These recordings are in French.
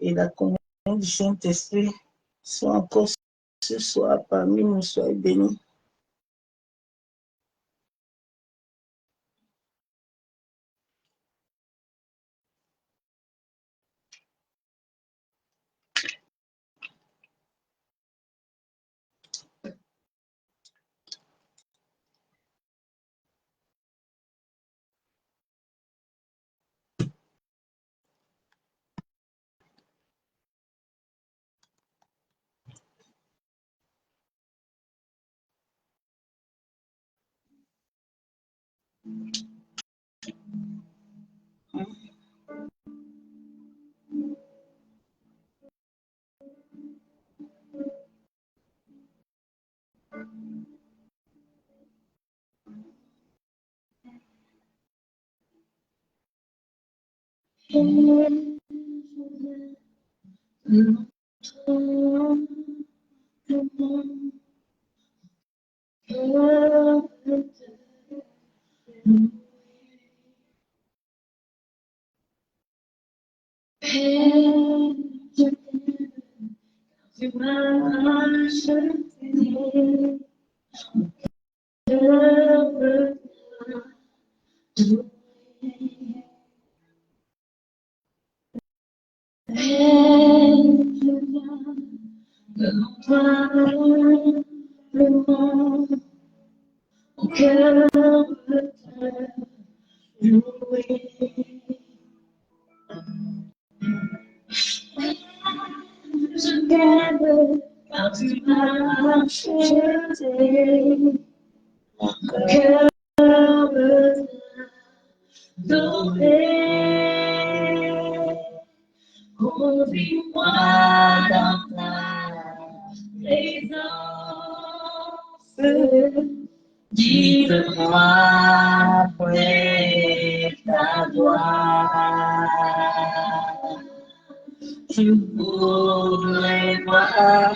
et la communion du Saint-Esprit soit encore ce soir parmi nous, soyez bénis. Dis-moi après ta gloire, je voudrais voir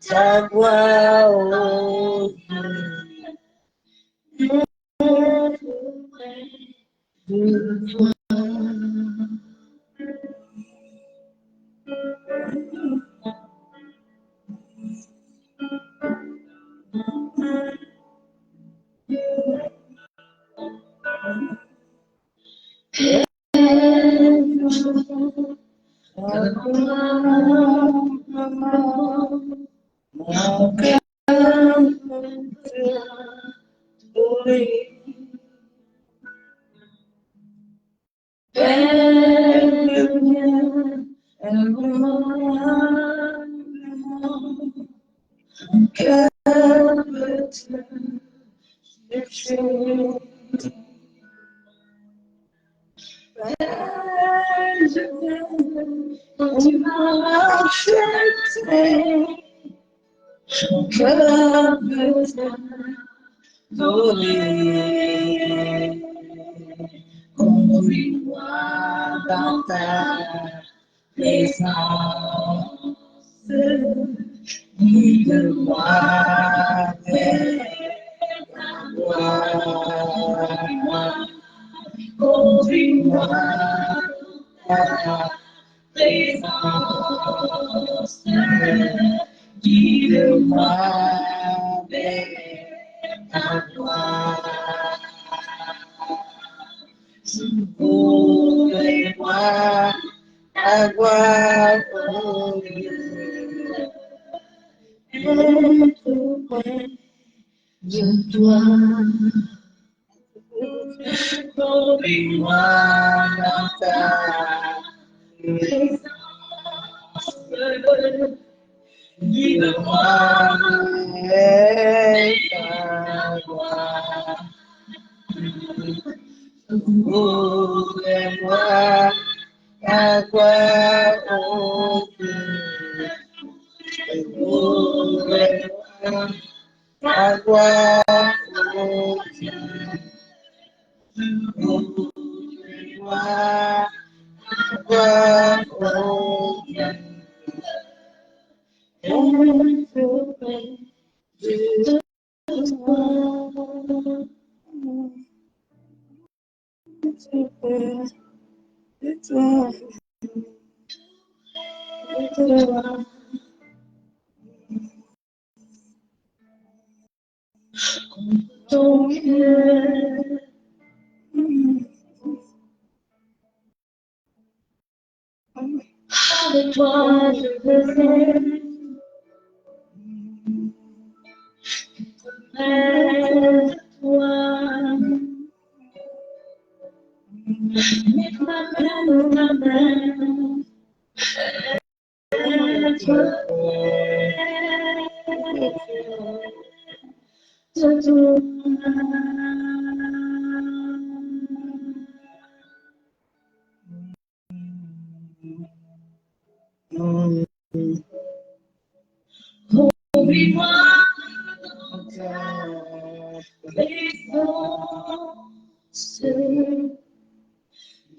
ta gloire, oh Dieu, être près de toi. Mon cœur tu m'as acheté, mon cœur veut t'adorer. Conduis-moi dans ta présence, guide-moi vers ta gloire. Conduis-moi dans ta présence, guide-moi vers ta gloire. Je voudrais voir ta gloire, oh Dieu, être près de toi. Conduis-moi dans ta présence, guide-moi vers ta gloire. Je voudrais voir ta gloire, oh Dieu. Je voudrais voir ta gloire, oh Dieu. Je voudrais voir ta gloire, oh Dieu. Être près de toi. Être près de toi. toi. Ton cœur, avec toi je veux être près de toi. Mets ma main dans ta main, être près de toi. Oublie-moi les forces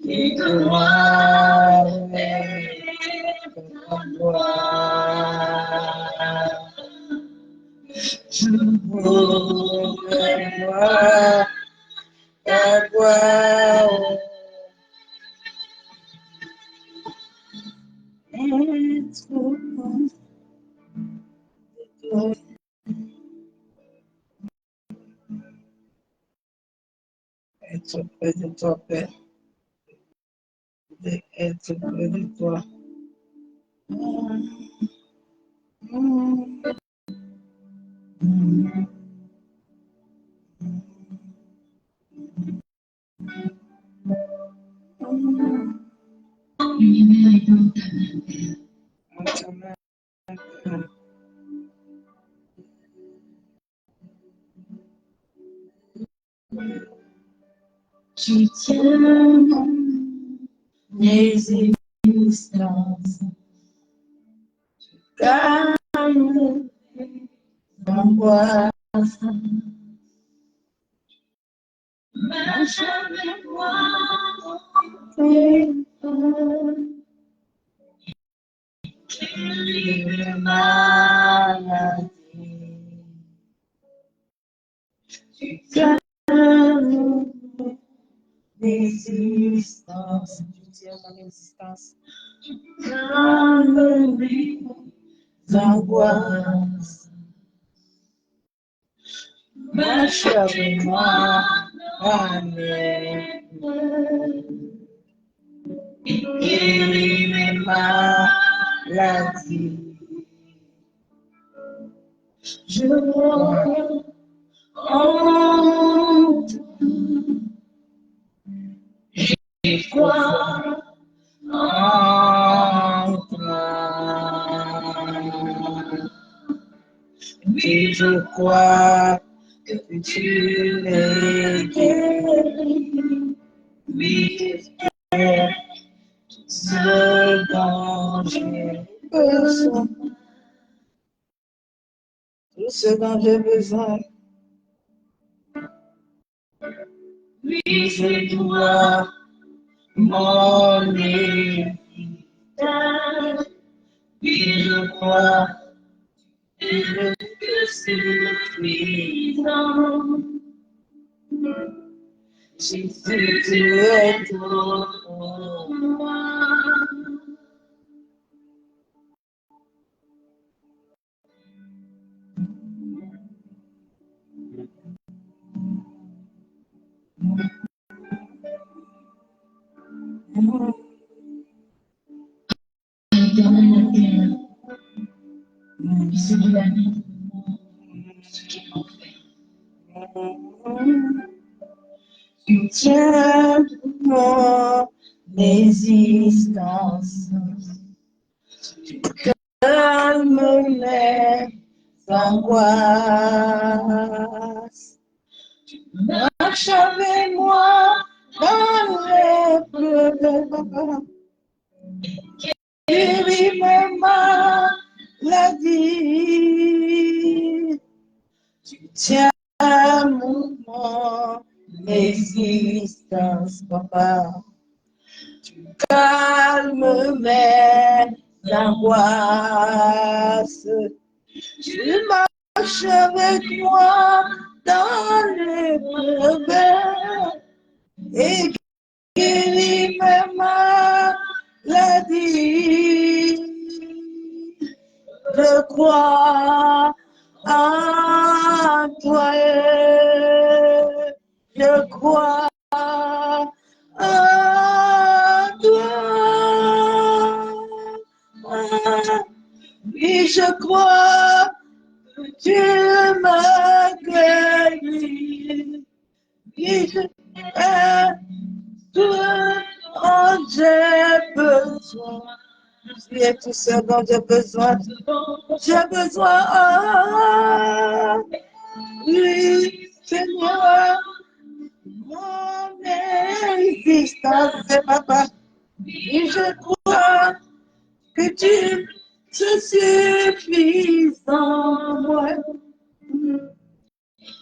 qui te noient avec ta gloire. Je voudrais voir ta gloire. Être près de toi, Père. Être près de toi. L'univers est dans ta main, Père. Tu tiens les existences, tu calmes les angoisses. Marche avec moi dans tes pas, guéris les maladies. Tu calmes l'existence, tu tiens mon existence, tu calmes les angoisses. Marche avec moi dans les pleurs, guéris mes maladies. Je crois en toi, j'ai foi en toi. Oui, je crois que tu es guéri. Oui, j'espère ce dont j'ai besoin. Tout ce dont j'ai besoin. Oui, c'est toi, mon héritage. Oui, je crois que c'est suffisant. Jésus, tu es tout pour moi. Tu tiens mon existence, tu calmes les angoisses. Tu marches avec moi dans les pleurs, guéris mes maladies. Tu tiens mon existence, papa. Tu calmes mes angoisses. Tu marches avec moi dans les pleurs et guéris mes maladies. je crois en toi, je crois en toi. Oui, je crois que tu m'as guéri. Oui, je crois tout dont j'ai besoin. Tu es tout ce dont j'ai besoin. J'ai besoin, oui, Seigneur, mon existence, c'est papa. Et je crois que tu te suffises en moi.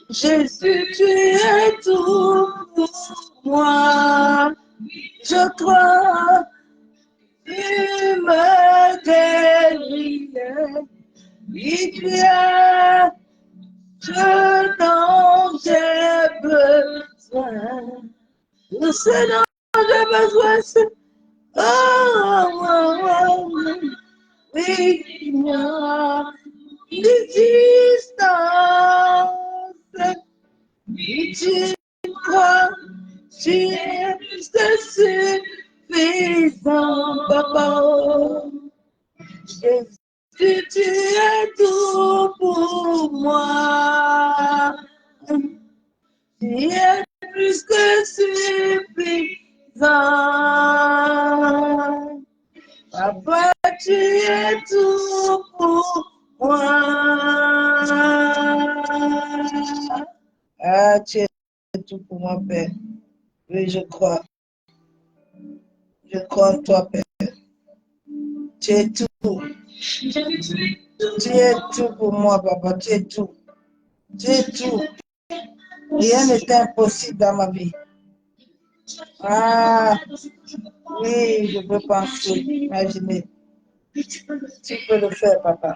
Jésus, tu es tout pour moi. Je crois que tu me guéris. Oui, tu es ce dont j'ai besoin. Ce dont j'ai besoin, c'est oui, moi, l'existence. Oui, tu crois, tu es suffisant, papa. Jésus, tu es tout pour moi. Tu es plus que suffisant. Papa, tu es tout pour moi. Ah, tu es tout pour moi, Père. Oui, je crois. Je crois en toi, Père. Tu es tout. Tu es tout pour moi, Papa. Tu es tout. Tu es tout. Rien n'est impossible dans ma vie. Ah, oui, je peux penser, imaginer. Tu peux le faire, papa.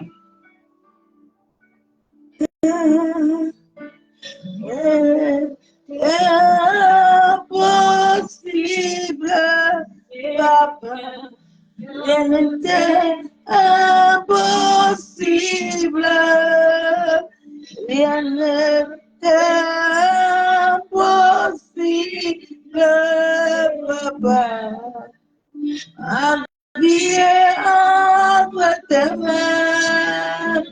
Impossible, papa. Rien n'était impossible. Rien n'était impossible, papa. Habillé entre tes mains,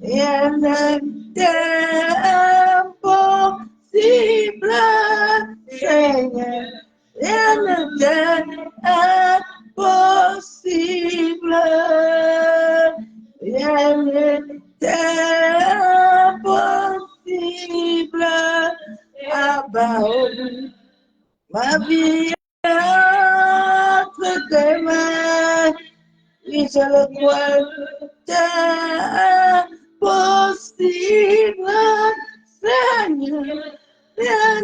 rien n'était impossible, Seigneur. Rien n'était impossible, rien n'était impossible, Abba, ma vie entre tes mains, oui, je le crois, c'est impossible, Seigneur, rien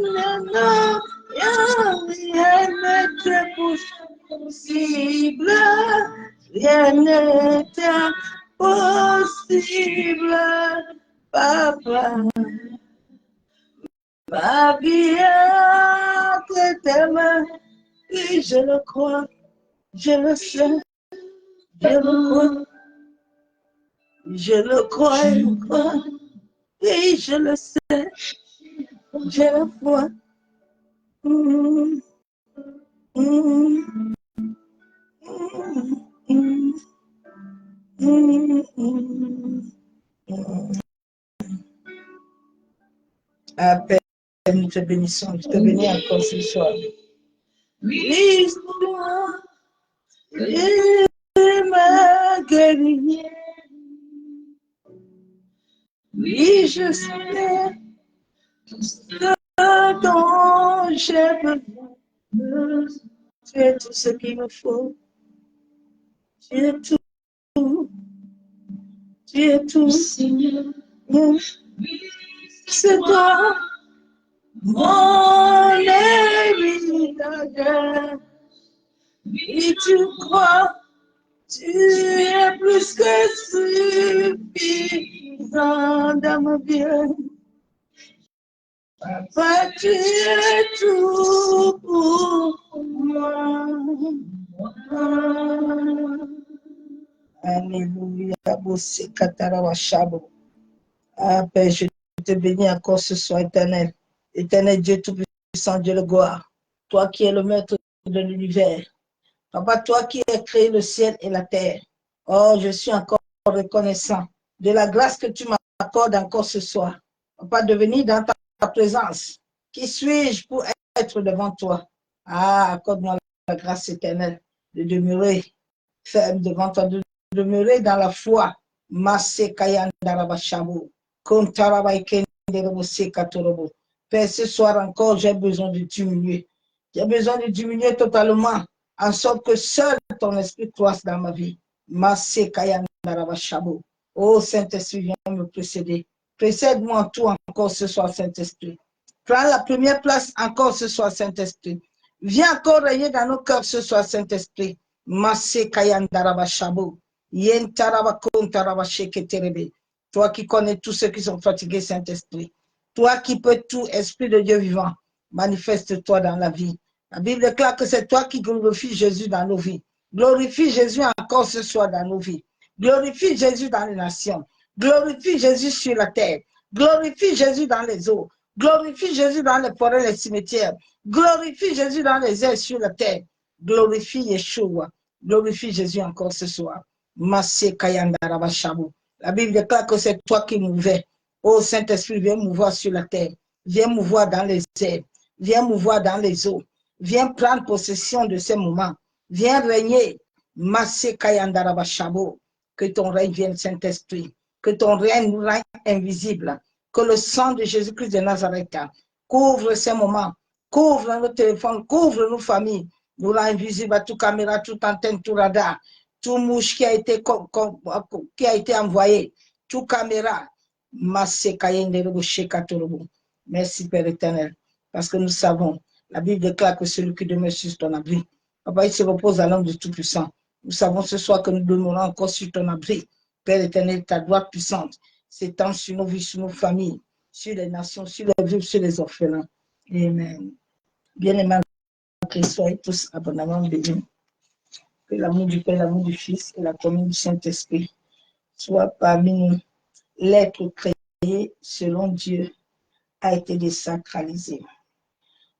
n'était possible, rien n'était possible, papa. Ma vie entre tes mains, oui, je le crois, je le sais, je le crois, je le crois, oui, je le sais, je le crois. Père, nous te bénissons, je te bénis encore ce soir. Oui, moi, il m'a guéri. Oui, je sais ce dont j'ai besoin. Tu es tout ce qu'il me faut. Tu es tout. Tu es tout, Seigneur. C'est toi, mon héritage. Et tu crois, tu es plus que suffisant dans ma vie. Papa, tu es tout pour moi. Alléluia. Bossé Katarawa Shabo. Ah, Père, je te bénis encore ce soir, éternel. Éternel Dieu Tout-Puissant, Dieu le gloire. Toi qui es le maître de l'univers. Papa, toi qui as créé le ciel et la terre. Oh, je suis encore reconnaissant de la grâce que tu m'accordes encore ce soir. Papa, de venir dans ta présence. Qui suis-je pour être devant toi? Ah, accorde-moi la grâce éternelle de demeurer ferme devant toi, de demeurer dans la foi. Masse Kayandarabashabu. Père, ce soir encore, j'ai besoin de diminuer. J'ai besoin de diminuer totalement, en sorte que seul ton esprit croisse dans ma vie. Oh Saint-Esprit, viens me précéder. Précède-moi en tout encore ce soir, Saint-Esprit. Prends la première place encore ce soir, Saint-Esprit. Viens encore régner dans nos cœurs ce soir, Saint-Esprit. Toi qui connais tous ceux qui sont fatigués, Saint-Esprit. Toi qui peux tout, Esprit de Dieu vivant, manifeste-toi dans la vie. La Bible déclare que c'est toi qui glorifies Jésus dans nos vies. Glorifie Jésus encore ce soir dans nos vies. Glorifie Jésus dans les nations. Glorifie Jésus sur la terre. Glorifie Jésus dans les eaux. Glorifie Jésus dans les forêts, les cimetières. Glorifie Jésus dans les airs sur la terre. Glorifie Yeshua. Glorifie Jésus encore ce soir. La Bible déclare que c'est toi qui mouvais. Oh Saint-Esprit, viens mouvoir sur la terre. Viens mouvoir dans les airs. Viens mouvoir dans les eaux. Viens prendre possession de ces moments. Viens régner. Que ton règne vienne, Saint-Esprit. Que ton règne nous rende invisible. Que le sang de Jésus-Christ de Nazareth couvre ces moments. Couvre nos téléphones. Couvre nos familles. Nous rend invisible à toute caméra, toute antenne, tout radar. Tout mouche qui a été envoyé. Tout caméra. Merci Père éternel. Parce que nous savons, la Bible déclare que celui qui demeure sur ton abri, Papa, il se repose à l'homme du Tout-Puissant. Nous savons ce soir que nous demeurons encore sur ton abri. Père éternel, ta droite puissante s'étend sur nos vies, sur nos familles, sur les nations, sur les vivres, sur les orphelins. Amen. Bien-aimés, que soyez tous abondamment bénis. Que l'amour du Père, l'amour du Fils et la communion du Saint-Esprit soient parmi nous. L'être créé selon Dieu a été désacralisé.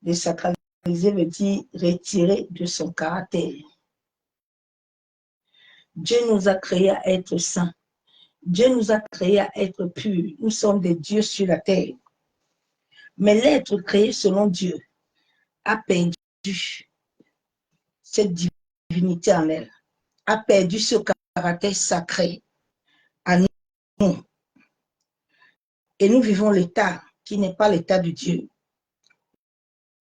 Désacralisé veut dire retiré de son caractère. Dieu nous a créés à être saints. Dieu nous a créés à être purs. Nous sommes des dieux sur la terre. Mais l'être créé selon Dieu a perdu cette divinité en elle, a perdu ce caractère sacré à nous. Et nous vivons l'état qui n'est pas l'état de Dieu.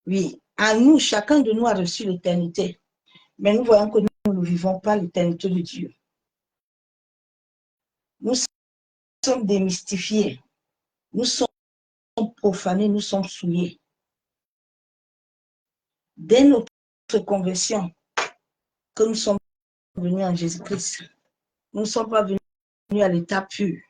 Oui, à nous, chacun de nous a reçu l'éternité. Mais nous voyons que nous ne vivons pas l'éternité de Dieu. Nous sommes démystifiés. Nous sommes profanés, nous sommes souillés. Dès notre conversion, que nous sommes venus en Jésus-Christ, nous ne sommes pas venus à l'état pur.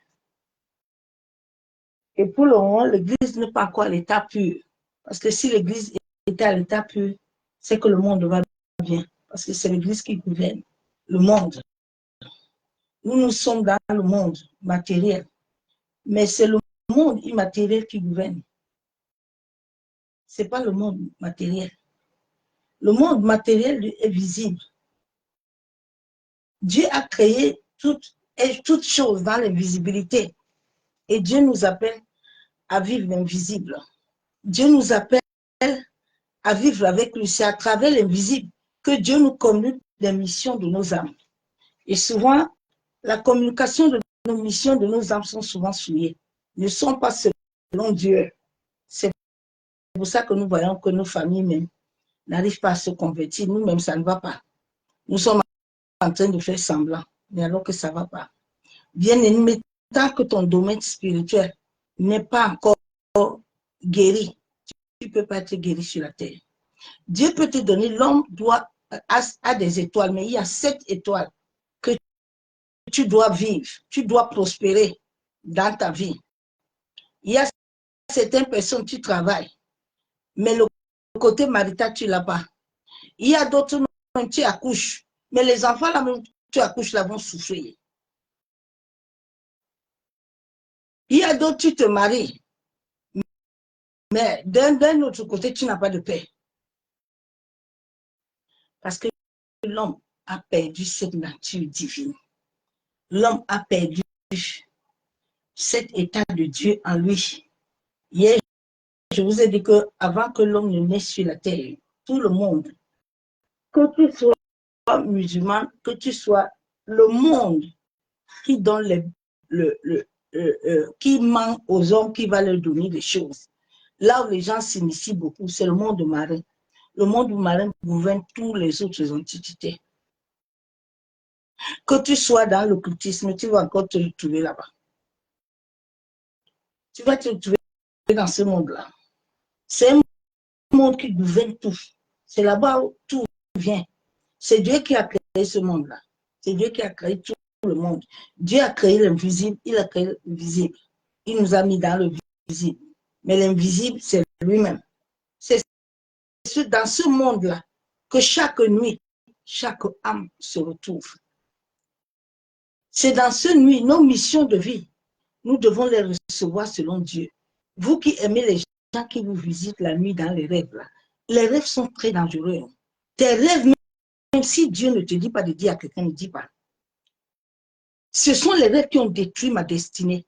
Et pour le moment, l'Église n'est pas encore à l'état pur. Parce que si l'Église était à l'état pur, c'est que le monde va bien. Parce que c'est l'Église qui gouverne le monde. Nous sommes dans le monde matériel. Mais c'est le monde immatériel qui gouverne. Ce n'est pas le monde matériel. Le monde matériel est visible. Dieu a créé toutes choses dans l'invisibilité. Et Dieu nous appelle à vivre l'invisible. Dieu nous appelle à vivre avec lui. C'est à travers l'invisible que Dieu nous communique les missions de nos âmes. Et souvent, la communication de nos missions de nos âmes sont souvent souillées. Ne sont pas selon Dieu. C'est pour ça que nous voyons que nos familles même n'arrivent pas à se convertir. Nous-mêmes, ça ne va pas. Nous sommes en train de faire semblant, mais alors que ça ne va pas. Bien-aimé, tant que ton domaine spirituel n'est pas encore guéri, tu ne peux pas être guéri sur la terre. Dieu peut te donner, l'homme a des étoiles, mais il y a 7 étoiles que tu dois vivre, tu dois prospérer dans ta vie. Il y a certaines personnes, tu travailles, mais le côté marital, tu ne l'as pas. Il y a d'autres, tu accouches, mais les enfants, là, tu accouches, là, vont souffrir. Il y a d'autres, tu te maries, mais d'un autre côté, tu n'as pas de paix. Parce que l'homme a perdu cette nature divine. L'homme a perdu cet état de Dieu en lui. Hier, je vous ai dit qu'avant que l'homme ne naisse sur la terre, tout le monde, que tu sois musulman, que tu sois le monde qui donne qui ment aux hommes, qui va leur donner des choses. Là où les gens s'initient beaucoup, c'est le monde marin. Le monde marin gouverne tous les autres entités. Que tu sois dans l'occultisme, tu vas encore te retrouver là-bas. Tu vas te retrouver dans ce monde-là. C'est un monde qui gouverne tout. C'est là-bas où tout vient. C'est Dieu qui a créé ce monde-là. C'est Dieu qui a créé tout le monde. Dieu a créé l'invisible, il a créé le visible. Il nous a mis dans le visible. Mais l'invisible, c'est lui-même. C'est dans ce monde-là que chaque nuit, chaque âme se retrouve. C'est dans ce nuit, nos missions de vie, nous devons les recevoir selon Dieu. Vous qui aimez les gens qui vous visitent la nuit dans les rêves, là, les rêves sont très dangereux. Tes rêves, même si Dieu ne te dit pas de dire à quelqu'un, ne dit pas. Ce sont les rêves qui ont détruit ma destinée.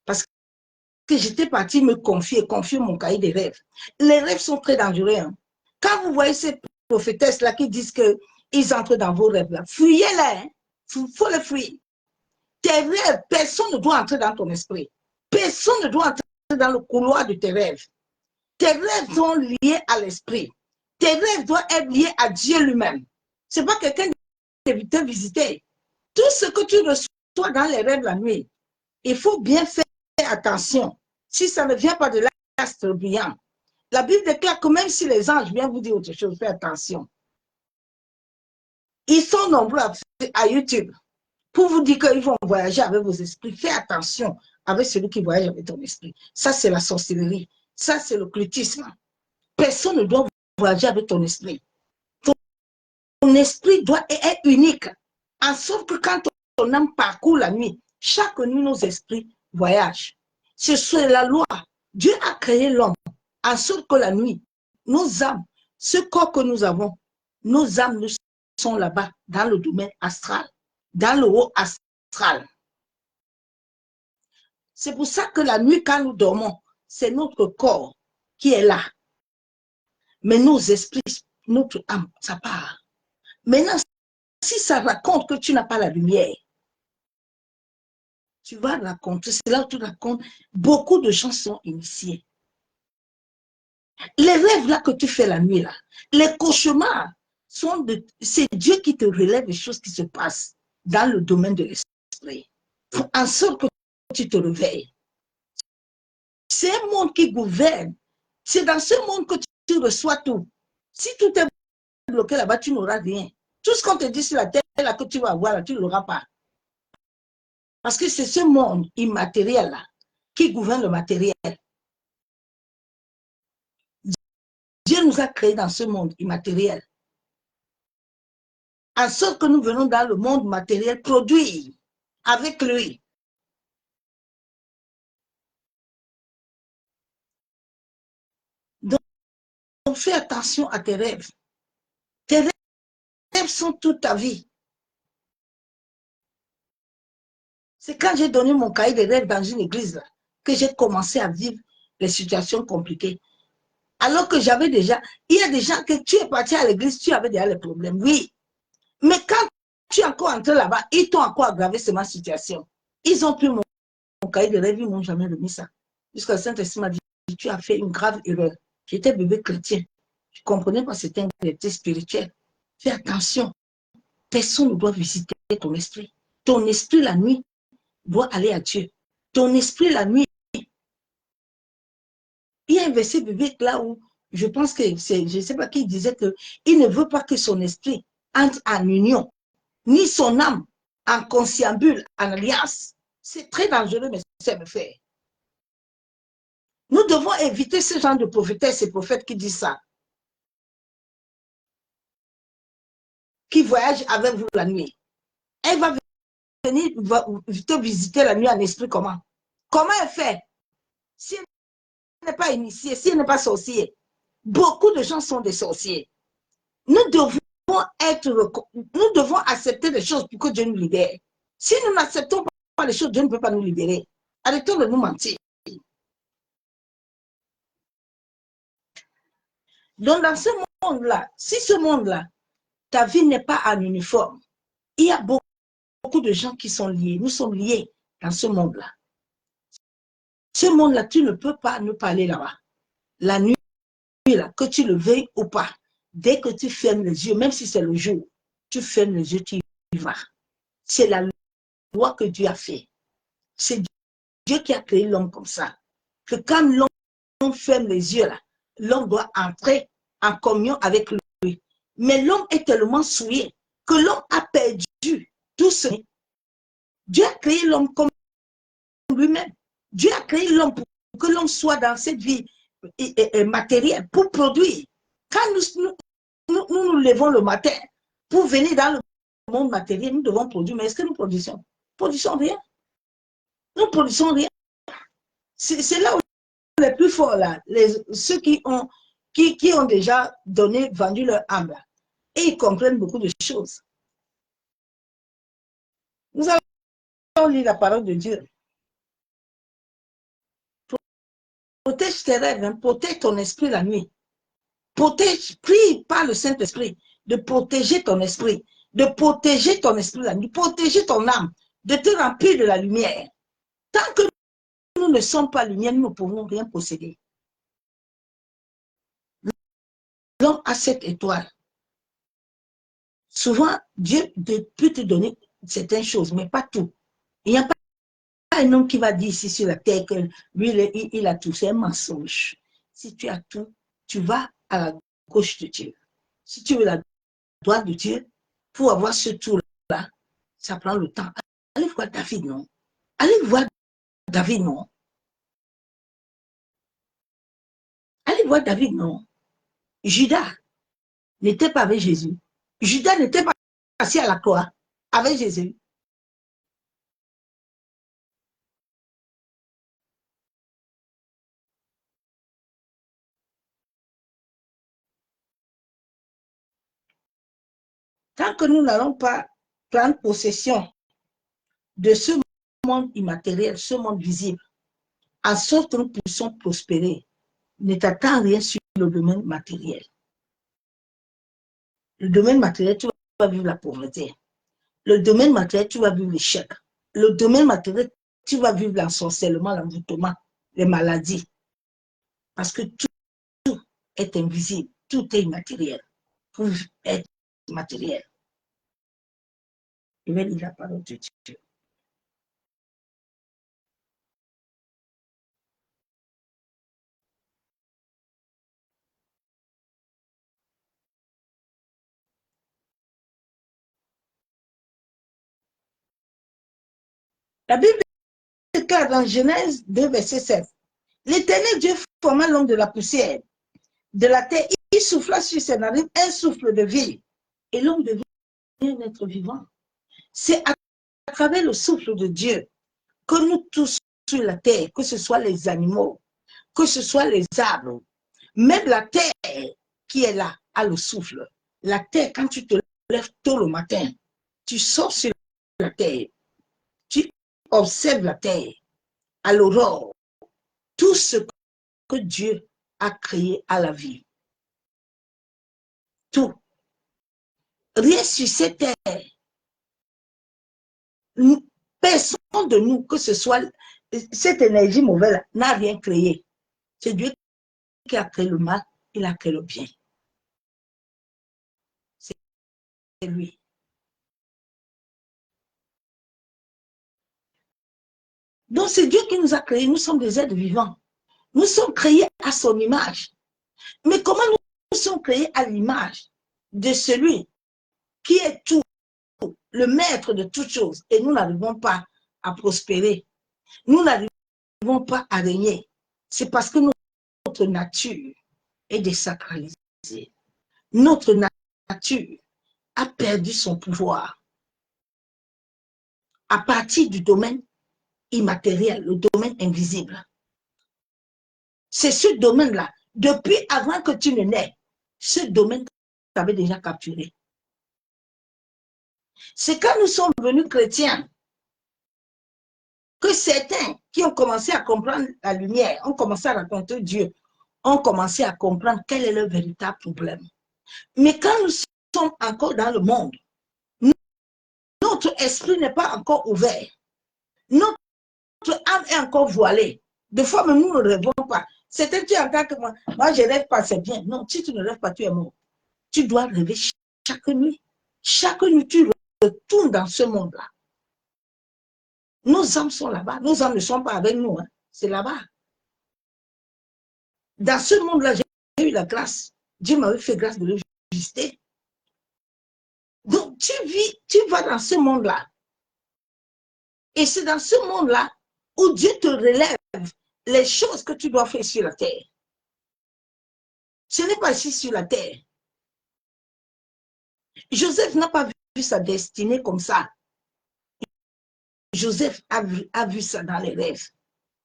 Parce que j'étais partie me confier mon cahier des rêves. Les rêves sont très dangereux. Hein. Quand vous voyez ces prophétesses-là qui disent qu'ils entrent dans vos rêves-là, fuyez-les. Hein. Il faut les fuir. Tes rêves, personne ne doit entrer dans ton esprit. Personne ne doit entrer dans le couloir de tes rêves. Tes rêves sont liés à l'esprit. Tes rêves doivent être liés à Dieu lui-même. Ce n'est pas quelqu'un qui te visiter. Tout ce que tu reçois dans les rêves la nuit, il faut bien faire attention. Si ça ne vient pas de l'astre brillant, la Bible déclare que même si les anges viennent vous dire autre chose, faites attention. Ils sont nombreux à YouTube pour vous dire qu'ils vont voyager avec vos esprits. Fais attention avec celui qui voyage avec ton esprit. Ça, c'est la sorcellerie. Ça, c'est l'occultisme. Personne ne doit voyager avec ton esprit. Ton esprit doit être unique. En sorte que quand ton âme parcourt la nuit, chaque nuit, nos esprits voyagent. C'est la loi. Dieu a créé l'homme en sorte que la nuit, nos âmes, ce corps que nous avons, nos âmes sont là-bas, dans le domaine astral, dans le haut astral. C'est pour ça que la nuit, quand nous dormons, c'est notre corps qui est là. Mais nos esprits, notre âme, ça part. Maintenant, si ça raconte que tu n'as pas la lumière, tu vas raconter, c'est là où tu racontes, beaucoup de gens sont initiés. Les rêves là que tu fais la nuit, là, les cauchemars, c'est Dieu qui te relève les choses qui se passent dans le domaine de l'esprit. En sorte que tu te réveilles. C'est un monde qui gouverne. C'est dans ce monde que tu reçois tout. Si tout est bloqué là-bas, tu n'auras rien. Tout ce qu'on te dit sur la terre là que tu vas avoir, là, tu ne l'auras pas. Parce que c'est ce monde immatériel là qui gouverne le matériel. Dieu nous a créés dans ce monde immatériel. En sorte que nous venons dans le monde matériel produire avec lui. Donc, fais attention à tes rêves. Tes rêves sont toute ta vie. C'est quand j'ai donné mon cahier de rêves dans une église là, que j'ai commencé à vivre les situations compliquées. Alors que j'avais déjà, il y a des gens que tu es parti à l'église, tu avais déjà les problèmes, oui. Mais quand tu es encore entré là-bas, ils t'ont encore aggravé ma situation. Ils ont pris mon cahier de rêve, ils ne m'ont jamais remis ça. Jusqu'à Saint-Esprit m'a dit, tu as fait une grave erreur. J'étais bébé chrétien. Je ne comprenais pas c'était une réalité spirituelle. Fais attention. Personne ne doit visiter ton esprit. Ton esprit, la nuit, doit aller à Dieu. Ton esprit, la nuit. Il y a un verset biblique là où je pense que c'est, je ne sais pas qui disait qu'il ne veut pas que son esprit entre en union, ni son âme en conciliabule, en alliance. C'est très dangereux, mais c'est me faire. Nous devons éviter ce genre de prophétesse et prophètes qui disent ça. Qui voyage avec vous la nuit. Elle va venir te visiter la nuit en esprit comment? Comment elle fait? Si elle n'est pas initiée, si elle n'est pas sorcière, beaucoup de gens sont des sorciers. Nous devons accepter les choses pour que Dieu nous libère. Si nous n'acceptons pas les choses, Dieu ne peut pas nous libérer. Arrêtons de nous mentir. Donc, dans ce monde-là, si ce monde-là, ta vie n'est pas en uniforme, il y a beaucoup de gens qui sont liés. Nous sommes liés dans ce monde-là. Ce monde-là, tu ne peux pas nous parler là-bas. La nuit, là, que tu le veuilles ou pas, dès que tu fermes les yeux, même si c'est le jour, tu fermes les yeux, tu y vas. C'est la loi que Dieu a fait. C'est Dieu qui a créé l'homme comme ça. Que quand l'homme ferme les yeux, là, l'homme doit entrer en communion avec lui. Mais l'homme est tellement souillé que l'homme a perdu tout ce. Dieu a créé l'homme comme lui-même. Dieu a créé l'homme pour que l'homme soit dans cette vie matérielle, pour produire. Quand nous levons le matin pour venir dans le monde matériel, nous devons produire. Mais est-ce que nous produisons? Nous ne produisons rien. Nous ne produisons rien. C'est là où les plus forts, là, ceux qui ont déjà vendu leur âme, là, et ils comprennent beaucoup de choses. Nous allons lire la parole de Dieu. Protège tes rêves, hein, protège ton esprit la nuit. Prie par le Saint-Esprit de protéger ton esprit, de protéger ton esprit la nuit, de protéger ton âme, de te remplir de la lumière. Tant que nous ne sommes pas lumière, nous ne pouvons rien posséder. L'homme a cette étoile. Souvent, Dieu peut te donner certaines choses, mais pas tout. Il n'y a pas un homme qui va dire ici sur la terre que lui, il a tout. C'est un mensonge. Si tu as tout, tu vas à la gauche de Dieu. Si tu veux la droite de Dieu, pour avoir ce tout-là, ça prend le temps. Allez voir David, non? Allez voir David, non? Allez voir David, non? Judas n'était pas avec Jésus. Judas n'était pas assis à la croix avec Jésus. Tant que nous n'allons pas prendre possession de ce monde immatériel, ce monde visible, en sorte que nous puissions prospérer, ne t'attends rien sur le domaine matériel. Le domaine matériel, tu vas vivre la pauvreté. Le domaine matériel, tu vas vivre l'échec. Le domaine matériel, tu vas vivre l'ensorcellement, l'envoûtement, les maladies. Parce que tout est invisible, tout est immatériel. Pour être matériel. Je vais lire la parole de Dieu. La Bible déclare dans Genèse 2, verset 7. L'Éternel Dieu forma l'homme de la poussière, de la terre, il souffla sur ses narines un souffle de vie. Et l'homme devient un être vivant. C'est à travers le souffle de Dieu que nous tous sur la terre, que ce soit les animaux, que ce soit les arbres, même la terre qui est là, a le souffle. La terre, quand tu te lèves tôt le matin, tu sors sur la terre, tu observes la terre, à l'aurore, tout ce que Dieu a créé à la vie. Tout. Rien sur cette terre, personne de nous, que ce soit cette énergie mauvaise, n'a rien créé. C'est Dieu qui a créé le mal, il a créé le bien. C'est lui. Donc c'est Dieu qui nous a créés, nous sommes des êtres vivants. Nous sommes créés à son image. Mais comment nous sommes créés à l'image de celui qui est tout, le maître de toutes choses, et nous n'arrivons pas à prospérer. Nous n'arrivons pas à régner. C'est parce que notre nature est désacralisée. Notre nature a perdu son pouvoir à partir du domaine immatériel, le domaine invisible. C'est ce domaine-là. Depuis avant que tu ne nais, ce domaine t'avait déjà capturé. C'est quand nous sommes devenus chrétiens que certains qui ont commencé à comprendre la lumière, ont commencé à raconter Dieu, ont commencé à comprendre quel est le véritable problème. Mais quand nous sommes encore dans le monde, notre esprit n'est pas encore ouvert. Notre âme est encore voilée. Des fois, même nous ne rêvons pas. C'était tu entends que moi je ne rêve pas, c'est bien. Non, si tu ne rêves pas, tu es mort. Tu dois rêver chaque nuit. Chaque nuit, tu retournes dans ce monde-là. Nos âmes sont là-bas. Nos âmes ne sont pas avec nous. Hein. C'est là-bas. Dans ce monde-là, j'ai eu la grâce. Dieu m'avait fait grâce de le visiter. Donc, tu vas dans ce monde-là. Et c'est dans ce monde-là où Dieu te relève les choses que tu dois faire sur la terre. Ce n'est pas ici sur la terre. Joseph n'a pas vu sa destinée comme ça. Joseph a vu ça dans les rêves,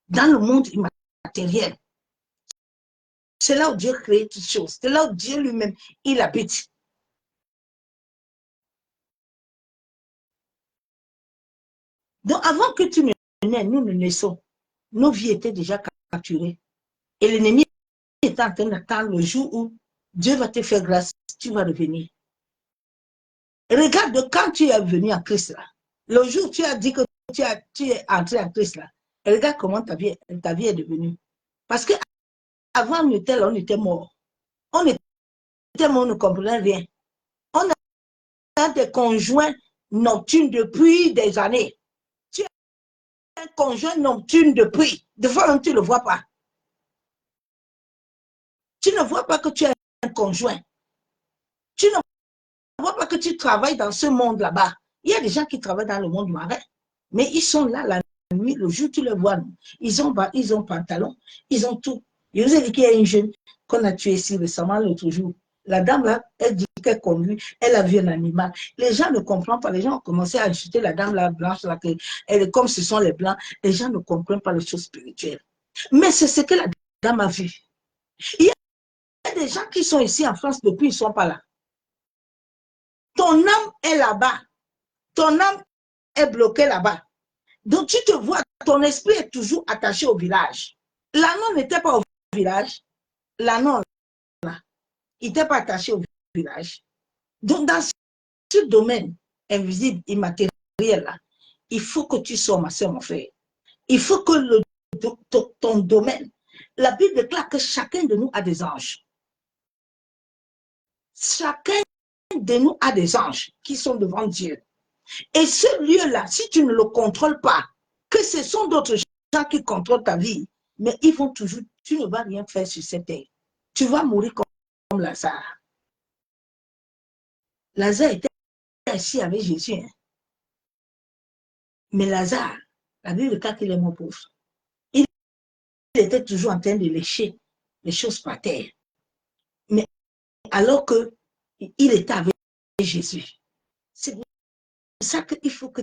dans le monde immatériel. C'est là où Dieu crée toutes choses. C'est là où Dieu lui-même, il habite. Donc, avant que tu ne naies, nous ne naissons. Nos vies étaient déjà capturées. Et l'ennemi est en train d'attendre le jour où Dieu va te faire grâce, tu vas revenir. Regarde quand tu es venu en Christ là. Le jour où tu as dit que tu es entré en Christ là. Et regarde comment ta vie est devenue. Parce qu'avant, on était mort. On était mort, on ne comprenait rien. On a des conjoints nocturnes depuis des années. Tu as un conjoint nocturne depuis. Des fois, même tu ne le vois pas. Tu ne vois pas que tu as un conjoint. Tu ne vois pas que tu travailles dans ce monde là-bas. Il y a des gens qui travaillent dans le monde marin. Mais ils sont là la nuit, le jour, tu les vois. Ils ont pantalon, ils ont tout. Je vous ai dit qu'il y a une jeune qu'on a tuée ici récemment l'autre jour. La dame là, elle dit qu'elle conduit, elle a vu un animal. Les gens ne comprennent pas. Les gens ont commencé à insulter la dame là, blanche, là, comme ce sont les blancs. Les gens ne comprennent pas les choses spirituelles. Mais c'est ce que la dame a vu. Il y a des gens qui sont ici en France depuis, ils ne sont pas là. Ton âme est là-bas. Ton âme est bloquée là-bas. Donc, tu te vois, ton esprit est toujours attaché au village. L'anneau n'était pas au village. L'anneau, là, il n'était pas attaché au village. Donc, dans ce domaine invisible, immatériel, là, il faut que tu sois, ma soeur, mon frère. Il faut que ton domaine, la Bible déclare que chacun de nous a des anges. Chacun de nous a des anges qui sont devant Dieu. Et ce lieu-là, si tu ne le contrôles pas, que ce sont d'autres gens qui contrôlent ta vie, mais ils vont toujours, tu ne vas rien faire sur cette terre. Tu vas mourir comme Lazare. Lazare était assis avec Jésus. Hein. Mais Lazare, la Bible dit qu'il est mon pauvre. Il était toujours en train de lécher les choses par terre. Mais alors qu'il était avec Jésus. C'est pour ça qu'il faut que...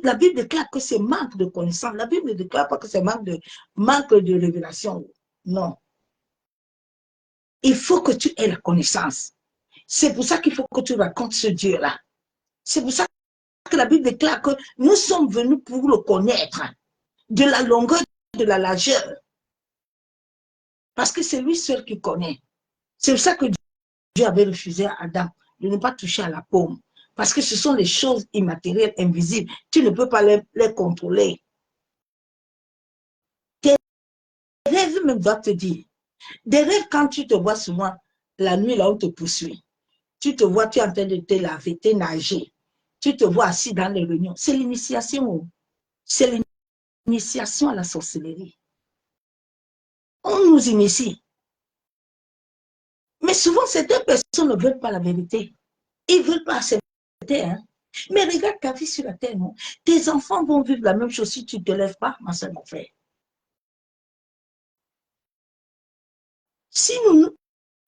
La Bible déclare que c'est manque de connaissance. La Bible ne déclare pas que c'est manque de révélation. Non. Il faut que tu aies la connaissance. C'est pour ça qu'il faut que tu racontes ce Dieu-là. C'est pour ça que la Bible déclare que nous sommes venus pour le connaître. De la longueur, de la largeur. Parce que c'est lui seul qui connaît. C'est pour ça que Dieu avait refusé à Adam de ne pas toucher à la paume. Parce que ce sont les choses immatérielles, invisibles. Tu ne peux pas les contrôler. Tes rêves même doivent te dire. Des rêves, quand tu te vois souvent, la nuit, là, on te poursuit. Tu te vois, tu es en train de te laver, te nager. Tu te vois assis dans les réunions. C'est l'initiation. C'est l'initiation à la sorcellerie. On nous initie. Mais souvent, certaines personnes ne veulent pas la vérité. Ils ne veulent pas accepter. Hein? Mais regarde ta vie sur la terre. Non? Tes enfants vont vivre la même chose si tu ne te lèves pas, ma soeur, mon frère. Si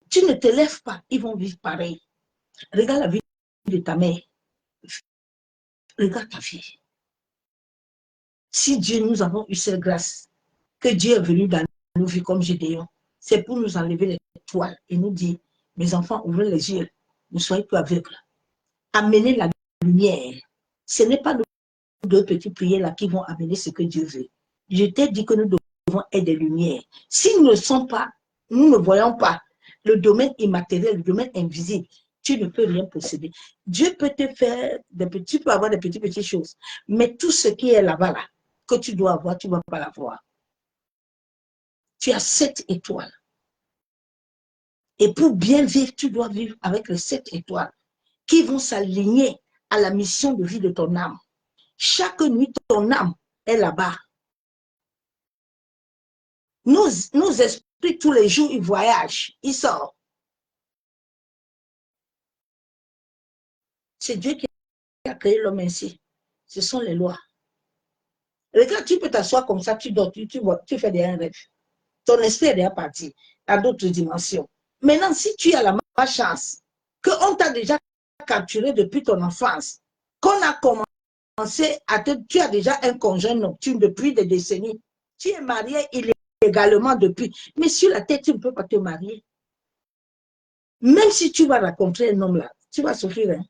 tu ne te lèves pas, ils vont vivre pareil. Regarde la vie de ta mère. Regarde ta vie. Si Dieu, nous avons eu cette grâce, que Dieu est venu dans nos vies comme Gédéon, c'est pour nous enlever les toiles et nous dire, mes enfants, ouvrez les yeux, ne soyez plus aveugles. Amenez la lumière. Ce n'est pas nos deux petites prières là qui vont amener ce que Dieu veut. Je t'ai dit que nous devons être des lumières. S'ils ne sont pas, nous ne voyons pas le domaine immatériel, le domaine invisible, tu ne peux rien posséder. Dieu peut te faire des petits, tu peux avoir des petites choses, mais tout ce qui est là-bas, là, que tu dois avoir, tu ne vas pas l'avoir. Tu as 7 étoiles. Et pour bien vivre, tu dois vivre avec les 7 étoiles qui vont s'aligner à la mission de vie de ton âme. Chaque nuit, ton âme est là-bas. Nos esprits, tous les jours, ils voyagent, ils sortent. C'est Dieu qui a créé l'homme ainsi. Ce sont les lois. Regarde, tu peux t'asseoir comme ça, tu dors, tu fais des rêves. Ton esprit est déjà parti à d'autres dimensions. Maintenant, si tu as la malchance, qu'on t'a déjà capturé depuis ton enfance, qu'on a commencé à tu as déjà un conjoint nocturne depuis des décennies, tu es marié illégalement depuis, mais sur la tête, tu ne peux pas te marier. Même si tu vas rencontrer un homme là, tu vas souffrir. Hein?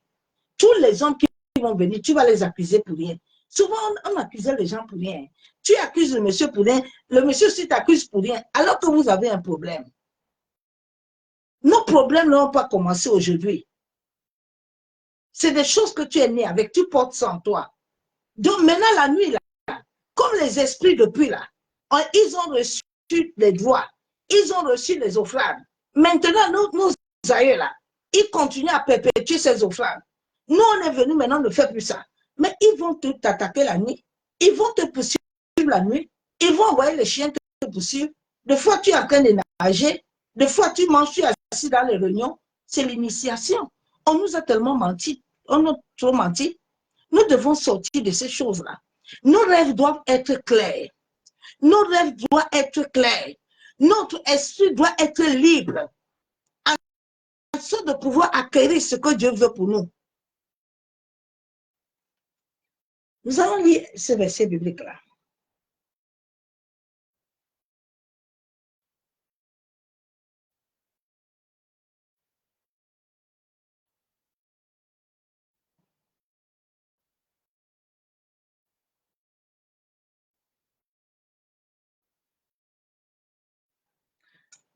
Tous les hommes qui vont venir, tu vas les accuser pour rien. Souvent, on accusait les gens pour rien. Tu accuses le monsieur pour rien, le monsieur aussi t'accuse pour rien, alors que vous avez un problème. Nos problèmes n'ont pas commencé aujourd'hui. C'est des choses que tu es né avec, tu portes ça en toi. Donc maintenant, la nuit, là, comme les esprits depuis là, ils ont reçu les droits, ils ont reçu les offrandes. Maintenant, nos aïeux là, ils continuent à perpétuer ces offrandes. Nous, on est venus maintenant ne faire plus ça. Mais ils vont t'attaquer la nuit. Ils vont te poursuivre la nuit. Ils vont envoyer les chiens te poursuivre. Des fois, tu es en train de nager. Des fois, tu manges, tu es assis dans les réunions. C'est l'initiation. On nous a tellement menti. On a trop menti. Nous devons sortir de ces choses-là. Nos rêves doivent être clairs. Nos rêves doivent être clairs. Notre esprit doit être libre. Afin de pouvoir acquérir ce que Dieu veut pour nous. Nous allons lire ce verset biblique-là.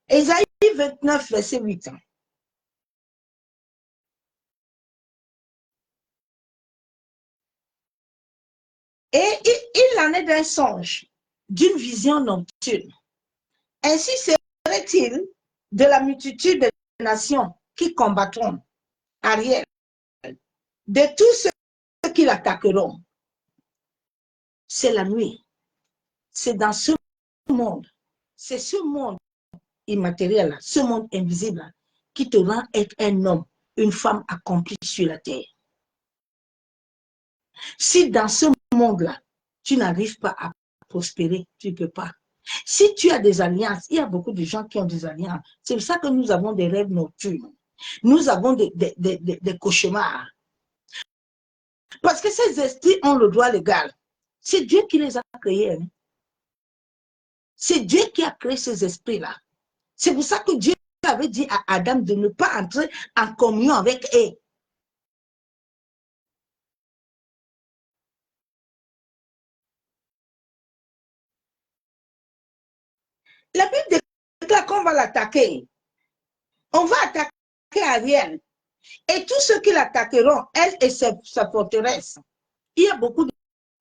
Ésaïe 29, verset 8. Et il en est d'un songe, d'une vision nocturne. Ainsi serait-il de la multitude des nations qui combattront Ariel, de tous ceux qui l'attaqueront. C'est la nuit. C'est dans ce monde. C'est ce monde immatériel, ce monde invisible qui te rend être un homme, une femme accomplie sur la terre. Si dans ce monde-là, tu n'arrives pas à prospérer, tu ne peux pas. Si tu as des alliances, il y a beaucoup de gens qui ont des alliances. C'est pour ça que nous avons des rêves nocturnes. Nous avons des cauchemars. Parce que ces esprits ont le droit légal. C'est Dieu qui les a créés. Hein. C'est Dieu qui a créé ces esprits-là. C'est pour ça que Dieu avait dit à Adam de ne pas entrer en communion avec eux. La Bible déclare qu'on va l'attaquer. On va attaquer Ariel. Et tous ceux qui l'attaqueront, elle et sa forteresse. Il y a beaucoup de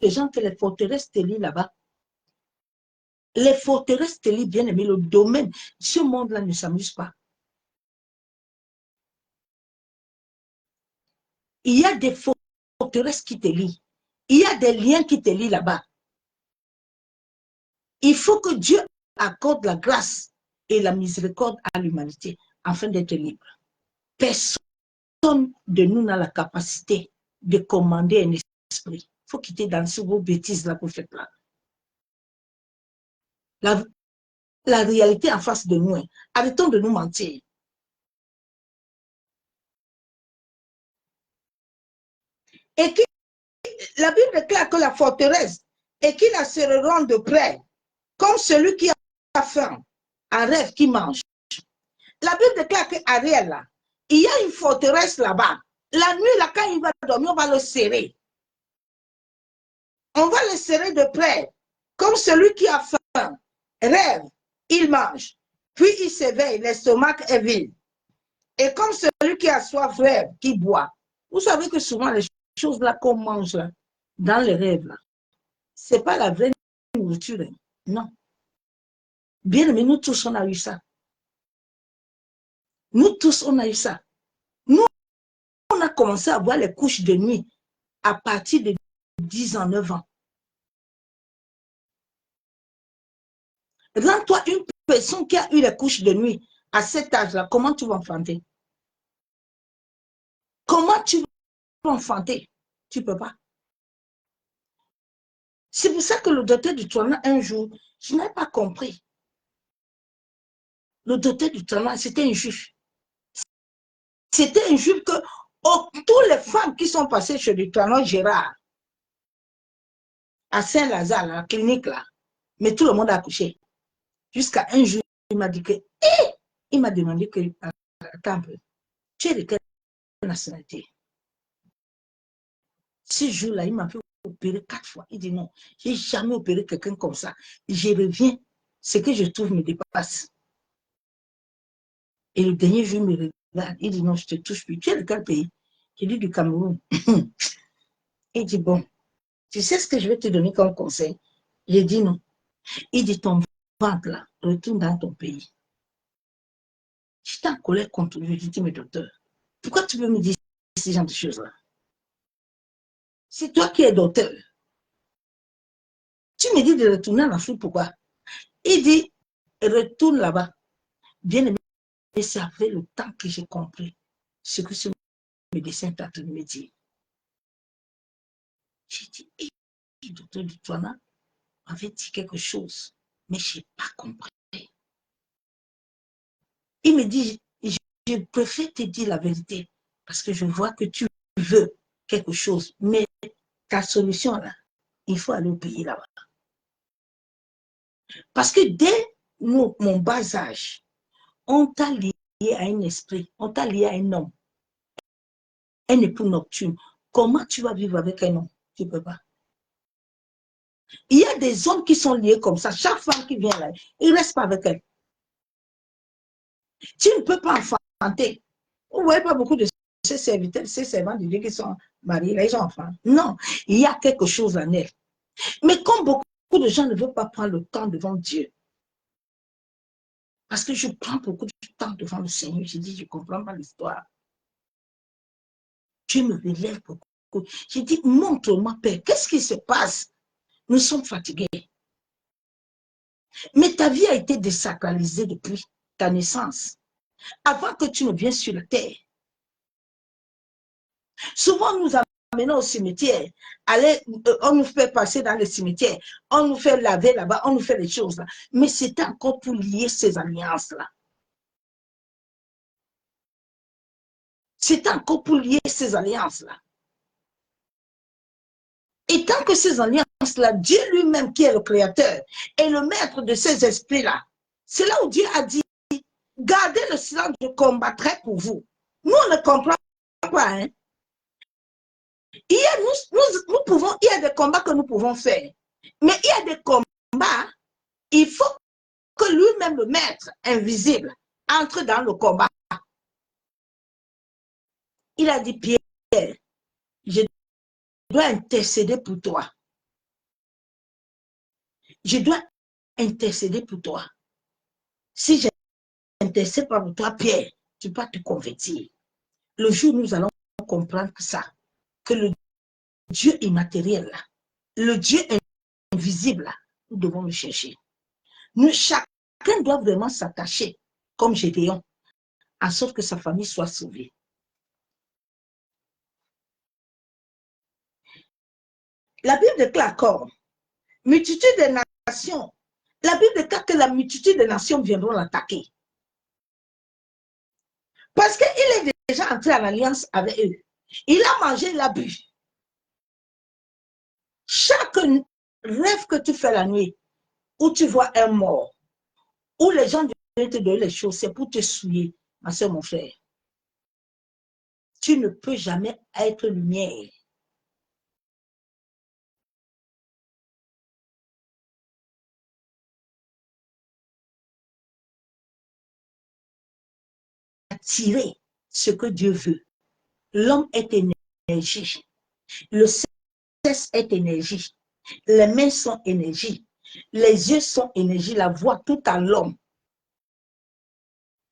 gens que les forteresses te lient là-bas. Les forteresses te lient, bien aimé, le domaine. Ce monde-là ne s'amuse pas. Il y a des forteresses qui te lient. Il y a des liens qui te lient là-bas. Il faut que Dieu accorde la grâce et la miséricorde à l'humanité afin d'être libre. Personne de nous n'a la capacité de commander un esprit. Il faut quitter dans ce vos bêtises là que vous faites là. La réalité en face de nous. Arrêtons de nous mentir. Et la Bible déclare que la forteresse et qui la serreront de près, comme celui qui a faim, un rêve qui mange. La Bible déclare qu'Ariel, là, il y a une forteresse là-bas. La nuit, là, quand il va dormir, on va le serrer. On va le serrer de près, comme celui qui a faim, rêve, il mange. Puis il s'éveille, l'estomac est vide. Et comme celui qui a soif rêve, qui boit. Vous savez que souvent, les choses là qu'on mange là, dans les rêves, là, ce n'est pas la vraie nourriture. Hein. Non. Bien aimé, nous tous, on a eu ça. Nous tous, on a eu ça. Nous, on a commencé à voir les couches de nuit à partir de 10 ans, 9 ans. Rends-toi une personne qui a eu les couches de nuit à cet âge-là, comment tu vas enfanter? Comment tu vas enfanter? Tu ne peux pas. C'est pour ça que le docteur du tournant, un jour, je n'ai pas compris. Le docteur du tournant, c'était un juif. C'était un juif que toutes les femmes qui sont passées chez le tournant Gérard, à Saint-Lazare, la clinique là, mais tout le monde a accouché. Jusqu'à un jour, il m'a dit que, il m'a demandé que, attends un peu, tu es de quelle nationalité? Ce jour-là, il m'a fait opérer 4 fois. Il dit non, je n'ai jamais opéré quelqu'un comme ça. Je reviens, ce que je trouve me dépasse. Et le dernier jour, il me regarde, il dit non, je ne te touche plus. Tu es de quel pays? Je dis du Cameroun. Il dit bon, tu sais ce que je vais te donner comme conseil? J'ai dit non. Il dit ton ventre là, retourne dans ton pays. J'étais en colère contre lui. Je dis mais docteur, pourquoi tu veux me dire ce genre de choses-là? C'est toi qui es docteur. Tu me dis de retourner en Afrique, pourquoi? Il dit, retourne là-bas. Bien aimé, c'est après le temps que j'ai compris ce que ce médecin t'a en train de me dire. J'ai dit, le docteur Dutoana avait dit quelque chose, mais je n'ai pas compris. Il me dit, je préfère te dire la vérité, parce que je vois que tu veux quelque chose, mais ta solution là, il faut aller au pays là-bas. Parce que dès mon bas âge, on t'a lié à un esprit, on t'a lié à un homme, un époux nocturne. Comment tu vas vivre avec un homme? Tu ne peux pas. Il y a des hommes qui sont liés comme ça. Chaque femme qui vient là, il ne reste pas avec elle. Tu ne peux pas enfanter. Vous ne voyez pas beaucoup de ces serviteurs, ces servants de Dieu qui sont mariés, là, ils ont enfants. Non, il y a quelque chose en elle. Mais comme beaucoup de gens ne veulent pas prendre le temps devant Dieu, parce que je prends beaucoup de temps devant le Seigneur, je dis, je ne comprends pas l'histoire. Dieu me relève beaucoup. Je dis, montre-moi, Père, qu'est-ce qui se passe? Nous sommes fatigués. Mais ta vie a été désacralisée depuis ta naissance, avant que tu ne viennes sur la terre. Souvent, nous amenons au cimetière, on nous fait passer dans le cimetière, on nous fait laver là-bas, on nous fait les choses là. Mais c'est encore pour lier ces alliances-là. C'est encore pour lier ces alliances-là. Et tant que ces alliances-là, Dieu lui-même qui est le créateur et le maître de ces esprits-là, c'est là où Dieu a dit, gardez le silence, je combattrai pour vous. Nous, on ne comprend pas. Hein? Il y a des combats que nous pouvons faire. Mais il y a des combats, il faut que lui-même, le maître invisible, entre dans le combat. Il a dit, Pierre, je dois intercéder pour toi. Je dois intercéder pour toi. Si j'intercède pas pour toi, Pierre, tu peux te convertir. Le jour où nous allons comprendre ça, que le Dieu immatériel, là, le Dieu invisible, là, nous devons le chercher. Nous, chacun doit vraiment s'attacher, comme Gédéon, en sorte que sa famille soit sauvée. La Bible déclare comme multitude des nations. La Bible déclare que la multitude des nations viendront l'attaquer. Parce qu'il est déjà entré en alliance avec eux. Il a mangé, il a bu. Chaque rêve que tu fais la nuit, où tu vois un mort, où les gens viennent te donner les choses, c'est pour te souiller, ma soeur, mon frère. Tu ne peux jamais être lumière. Attirer ce que Dieu veut. L'homme est énergie. Le sexe est énergie. Les mains sont énergie. Les yeux sont énergie. La voix, tout à l'homme.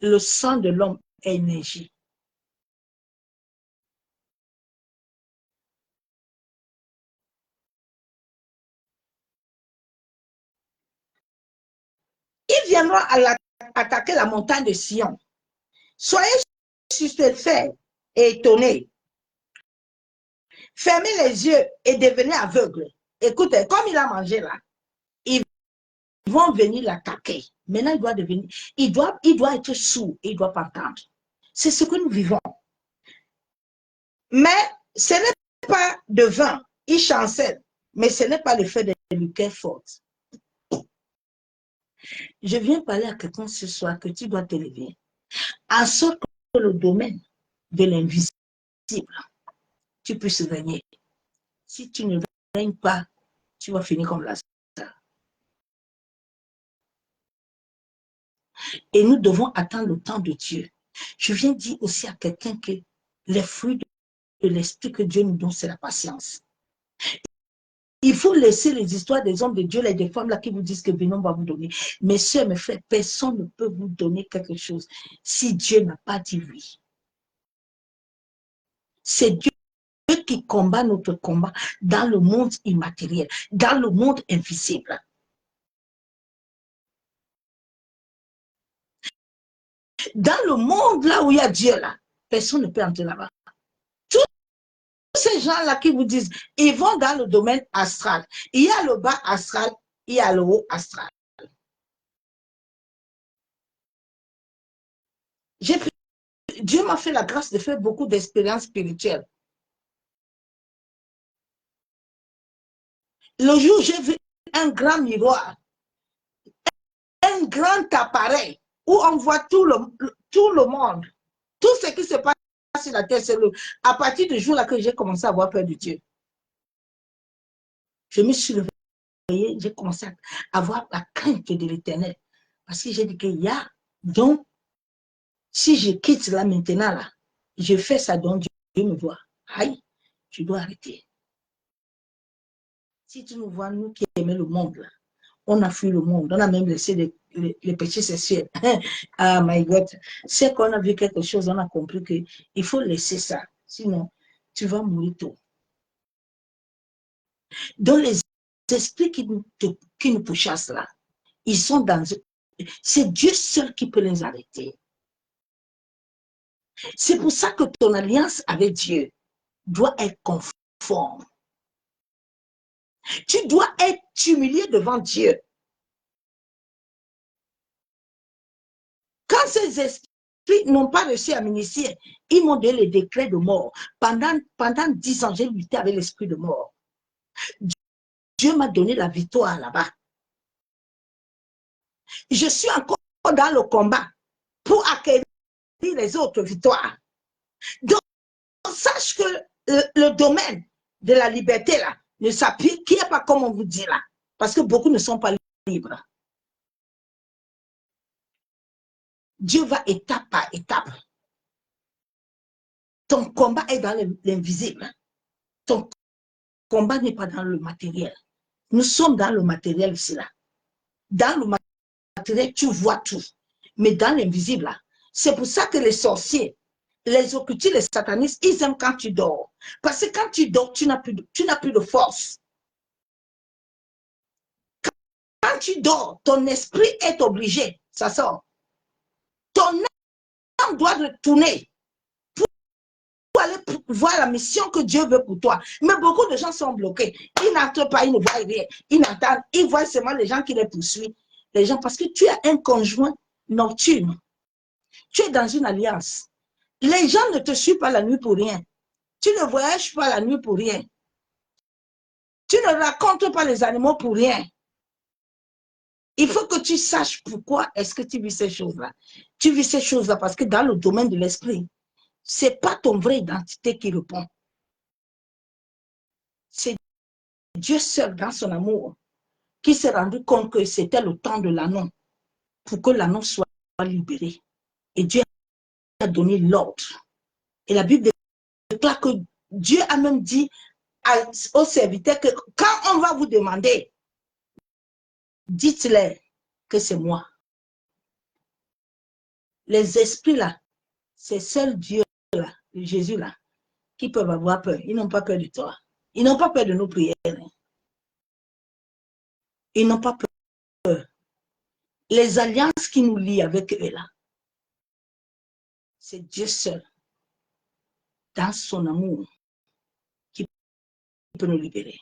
Le sang de l'homme est énergie. Ils viendront attaquer la montagne de Sion. Soyez stupéfaits et étonnés. Fermez les yeux et devenez aveugles. Écoutez, comme il a mangé là, ils vont venir l'attaquer. Maintenant, il doit être sourd, il ne doit pas entendre. C'est ce que nous vivons. Mais ce n'est pas de vin, il chancelle, mais ce n'est pas le fait de Lucas forte. Je viens parler à quelqu'un ce soir que tu dois te lever, en sorte que le domaine de l'invisible, tu puisses régner. Si tu ne règnes pas, tu vas finir comme Lazare. Et nous devons attendre le temps de Dieu. Je viens dire aussi à quelqu'un que les fruits de l'esprit que Dieu nous donne, c'est la patience. Il faut laisser les histoires des hommes de Dieu, les des femmes là qui vous disent que Bénon va vous donner. Mes soeurs, mes frères, personne ne peut vous donner quelque chose si Dieu n'a pas dit oui. C'est Dieu qui combat notre combat dans le monde immatériel, dans le monde invisible. Dans le monde là où il y a Dieu là, personne ne peut entrer là-bas. Tous ces gens-là qui vous disent, ils vont dans le domaine astral. Il y a le bas astral, il y a le haut astral. Dieu m'a fait la grâce de faire beaucoup d'expériences spirituelles. Le jour où j'ai vu un grand miroir, un grand appareil où on voit tout le monde, tout ce qui se passe sur la terre, c'est à partir du jour là que j'ai commencé à avoir peur de Dieu. Je me suis réveillée, j'ai commencé à avoir la crainte de l'Éternel. Parce que j'ai dit qu'il y a, donc, si je quitte là maintenant, là, je fais ça, donc Dieu me voit. Aïe, je dois arrêter. Si tu nous vois, nous qui aimons le monde, là, on a fui le monde, on a même laissé les péchés sexuels. Ah, my God. C'est qu'on a vu quelque chose, on a compris qu'il faut laisser ça. Sinon, tu vas mourir tôt. Donc, les esprits qui nous pourchassent là, ils sont dans... C'est Dieu seul qui peut les arrêter. C'est pour ça que ton alliance avec Dieu doit être conforme. Tu dois être humilié devant Dieu. Quand ces esprits n'ont pas réussi à m'initier, ils m'ont donné les décrets de mort. Pendant 10 ans, j'ai lutté avec l'esprit de mort. Dieu m'a donné la victoire là-bas. Je suis encore dans le combat pour acquérir les autres victoires. Donc, sache que le domaine de la liberté là ne s'applique pas comme on vous dit là. Parce que beaucoup ne sont pas libres. Dieu va étape par étape. Ton combat est dans l'invisible. Ton combat n'est pas dans le matériel. Nous sommes dans le matériel ici là. Dans le matériel, tu vois tout. Mais dans l'invisible là, c'est pour ça que les sorciers, les occultistes, les satanistes, ils aiment quand tu dors. Parce que quand tu dors, tu n'as plus de force. Quand tu dors, ton esprit est obligé, ça sort. Ton âme doit retourner pour aller voir la mission que Dieu veut pour toi. Mais beaucoup de gens sont bloqués. Ils n'entrent pas, ils ne voient rien. Ils n'entendent, ils voient seulement les gens qui les poursuivent. Les gens, parce que tu as un conjoint nocturne. Tu es dans une alliance. Les gens ne te suivent pas la nuit pour rien. Tu ne voyages pas la nuit pour rien. Tu ne racontes pas les animaux pour rien. Il faut que tu saches pourquoi est-ce que tu vis ces choses-là. Tu vis ces choses-là parce que dans le domaine de l'esprit, ce n'est pas ton vraie identité qui répond. C'est Dieu seul dans son amour qui s'est rendu compte que c'était le temps de l'anneau pour que l'anneau soit libéré. Et Dieu a donné l'ordre. Et la Bible déclare que Dieu a même dit aux serviteurs que quand on va vous demander, dites-leur que c'est moi. Les esprits là, c'est seul Dieu là, Jésus là, qui peuvent avoir peur. Ils n'ont pas peur de toi. Ils n'ont pas peur de nos prières. Ils n'ont pas peur. Les alliances qui nous lient avec eux là, c'est Dieu seul, dans son amour, qui peut nous libérer.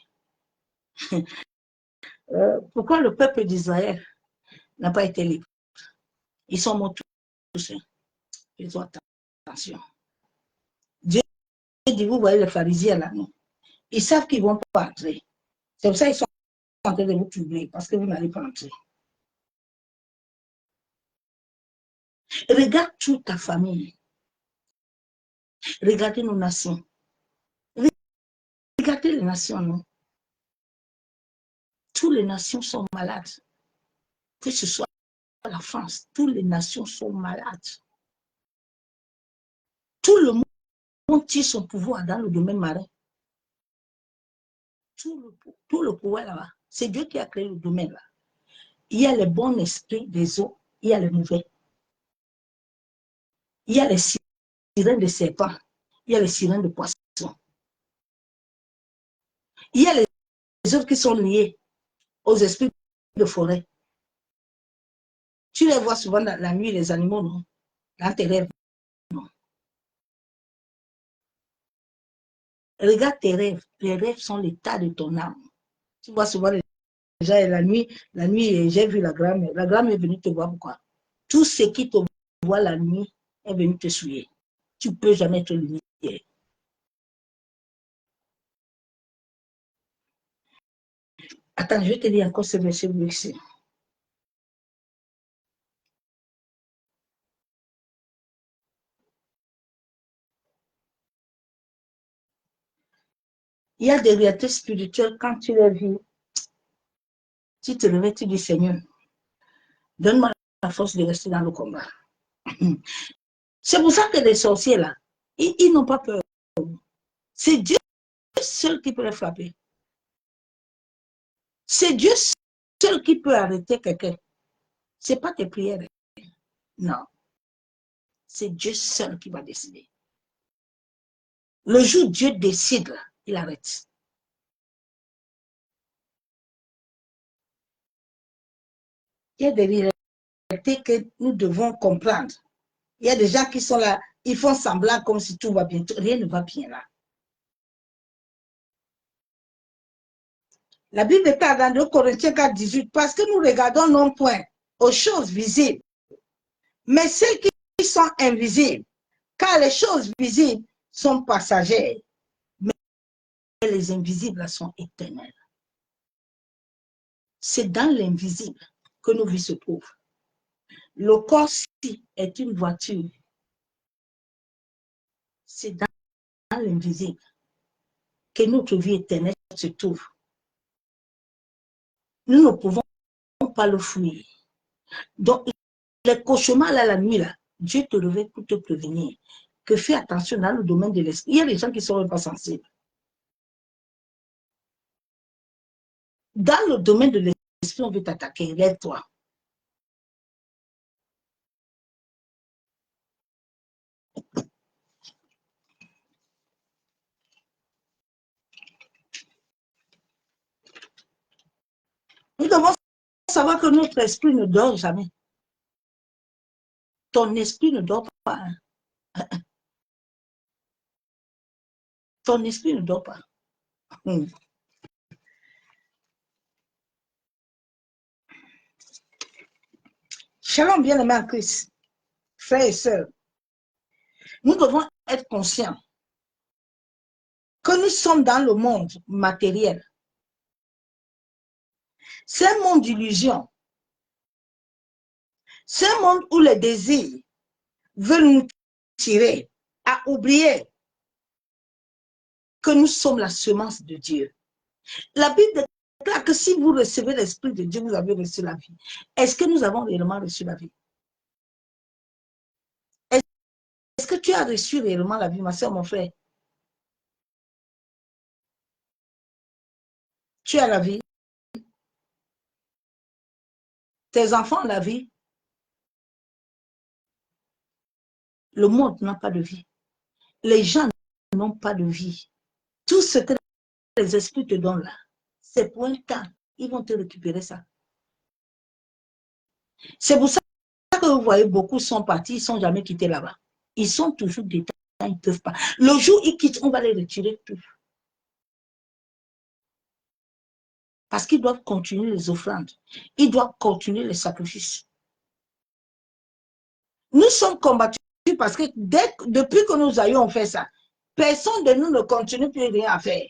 Pourquoi le peuple d'Israël n'a pas été libre? Ils sont morts tous. Ils ont attention. Dieu dit, vous voyez les pharisiens là, non? Ils savent qu'ils ne vont pas entrer. C'est pour ça qu'ils sont en train de vous troubler, parce que vous n'allez pas entrer. Regarde toute ta famille. Regardez nos nations. Regardez les nations, non? Toutes les nations sont malades. Que ce soit la France, toutes les nations sont malades. Tout le monde tire son pouvoir dans le domaine marin. Tout le pouvoir là-bas. C'est Dieu qui a créé le domaine là. Il y a les bons esprits des eaux, il y a les mauvais. Il y a les sirènes de serpents, il y a les sirènes de poissons. Il y a les autres qui sont liés aux esprits de forêt. Tu les vois souvent dans la nuit, les animaux, non? Dans tes rêves, non? Regarde tes rêves. Les rêves sont l'état de ton âme. Tu vois souvent les gens, la nuit, j'ai vu la grand-mère. La grand-mère est venue te voir pourquoi? Tout ce qui te voit la nuit est venu te souiller. Tu ne peux jamais être lumière. Attends, je vais te dire encore ce verset ici. Il y a des réalités spirituelles, quand tu les vis, tu te réveilles, tu dis Seigneur, donne-moi la force de rester dans le combat. C'est pour ça que les sorciers là, ils n'ont pas peur. C'est Dieu seul qui peut les frapper. C'est Dieu seul qui peut arrêter quelqu'un. Ce n'est pas tes prières. Non. C'est Dieu seul qui va décider. Le jour où Dieu décide, là, il arrête. Il y a des réalités que nous devons comprendre. Il y a des gens qui sont là, ils font semblant comme si tout va bien. Rien ne va bien là. La Bible est dans 2 Corinthiens 4, 18, parce que nous regardons non point aux choses visibles, mais celles qui sont invisibles, car les choses visibles sont passagères, mais les invisibles sont éternelles. C'est dans l'invisible que nos vies se trouvent. Le corps-ci est une voiture. C'est dans l'invisible que notre vie éternelle se trouve. Nous ne pouvons pas le fuir. Donc, les cauchemars là, la nuit, là, Dieu te réveille pour te prévenir que fais attention dans le domaine de l'esprit. Il y a des gens qui ne sont pas sensibles. Dans le domaine de l'esprit, on veut t'attaquer. Lève-toi. Nous devons savoir que notre esprit ne dort jamais. Ton esprit ne dort pas. Ton esprit ne dort pas. Shalom, bien-aimés en Christ, frères et sœurs. Nous devons être conscients que nous sommes dans le monde matériel. C'est un monde d'illusion. C'est un monde où les désirs veulent nous tirer à oublier que nous sommes la semence de Dieu. La Bible déclare que si vous recevez l'Esprit de Dieu, vous avez reçu la vie. Est-ce que nous avons réellement reçu la vie? Est-ce que tu as reçu réellement la vie, ma soeur, mon frère? Tu as la vie? Tes enfants ont la vie? Le monde n'a pas de vie. Les gens n'ont pas de vie. Tout ce que les esprits te donnent là, c'est pour un temps. Ils vont te récupérer ça. C'est pour ça que vous voyez, beaucoup sont partis, ils ne sont jamais quittés là-bas. Ils sont toujours détachés, ils ne peuvent pas. Le jour où ils quittent, on va les retirer tout. Parce qu'ils doivent continuer les offrandes. Ils doivent continuer les sacrifices. Nous sommes combattus parce que depuis que nous ayons fait ça, personne de nous ne continue plus rien à faire.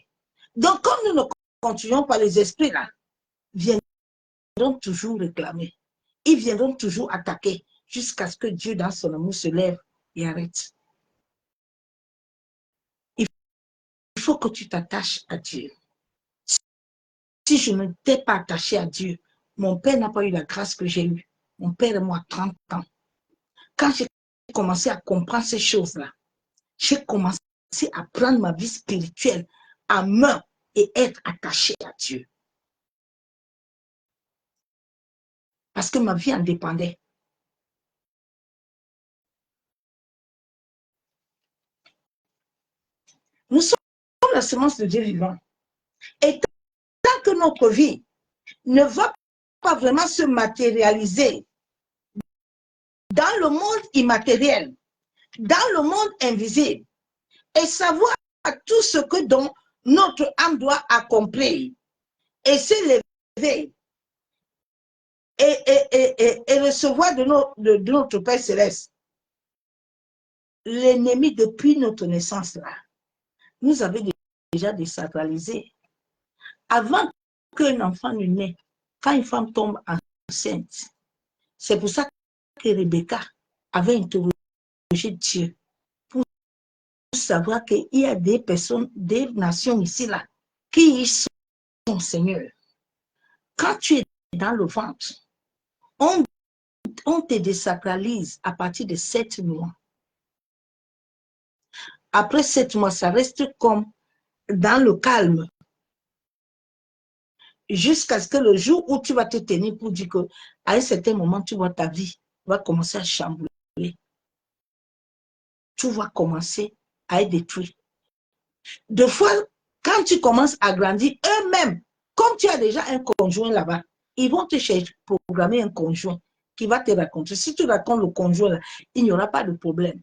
Donc, comme nous ne continuons pas, les esprits là viendront toujours réclamer. Ils viendront toujours attaquer jusqu'à ce que Dieu, dans son amour, se lève et arrête. Il faut que tu t'attaches à Dieu. Si je ne t'ai pas attaché à Dieu, mon père n'a pas eu la grâce que j'ai eue. Mon père et moi, 30 ans. Quand j'ai commencé à comprendre ces choses-là, j'ai commencé à prendre ma vie spirituelle à main et être attaché à Dieu. Parce que ma vie en dépendait. Nous sommes la semence de Dieu vivant. Et tant que notre vie ne va pas vraiment se matérialiser dans le monde immatériel, dans le monde invisible, et savoir tout ce que dont notre âme doit accomplir et s'élever et recevoir de notre Père Céleste. L'ennemi, depuis notre naissance là, nous avait déjà désacralisé. Avant qu'un enfant ne naisse, quand une femme tombe enceinte, c'est pour ça que Rebecca avait interrogé Dieu pour savoir qu'il y a des personnes, des nations ici là, qui y sont, Seigneur. Quand tu es dans le ventre, on te désacralise à partir de 7 mois. Après 7 mois, ça reste comme dans le calme. Jusqu'à ce que le jour où tu vas te tenir pour dire qu'à un certain moment, tu vois ta vie va commencer à chambouler. Tu vas commencer à être détruit. Deux fois, quand tu commences à grandir, eux-mêmes, comme tu as déjà un conjoint là-bas, ils vont te chercher, programmer un conjoint qui va te raconter. Si tu racontes le conjoint là, il n'y aura pas de problème.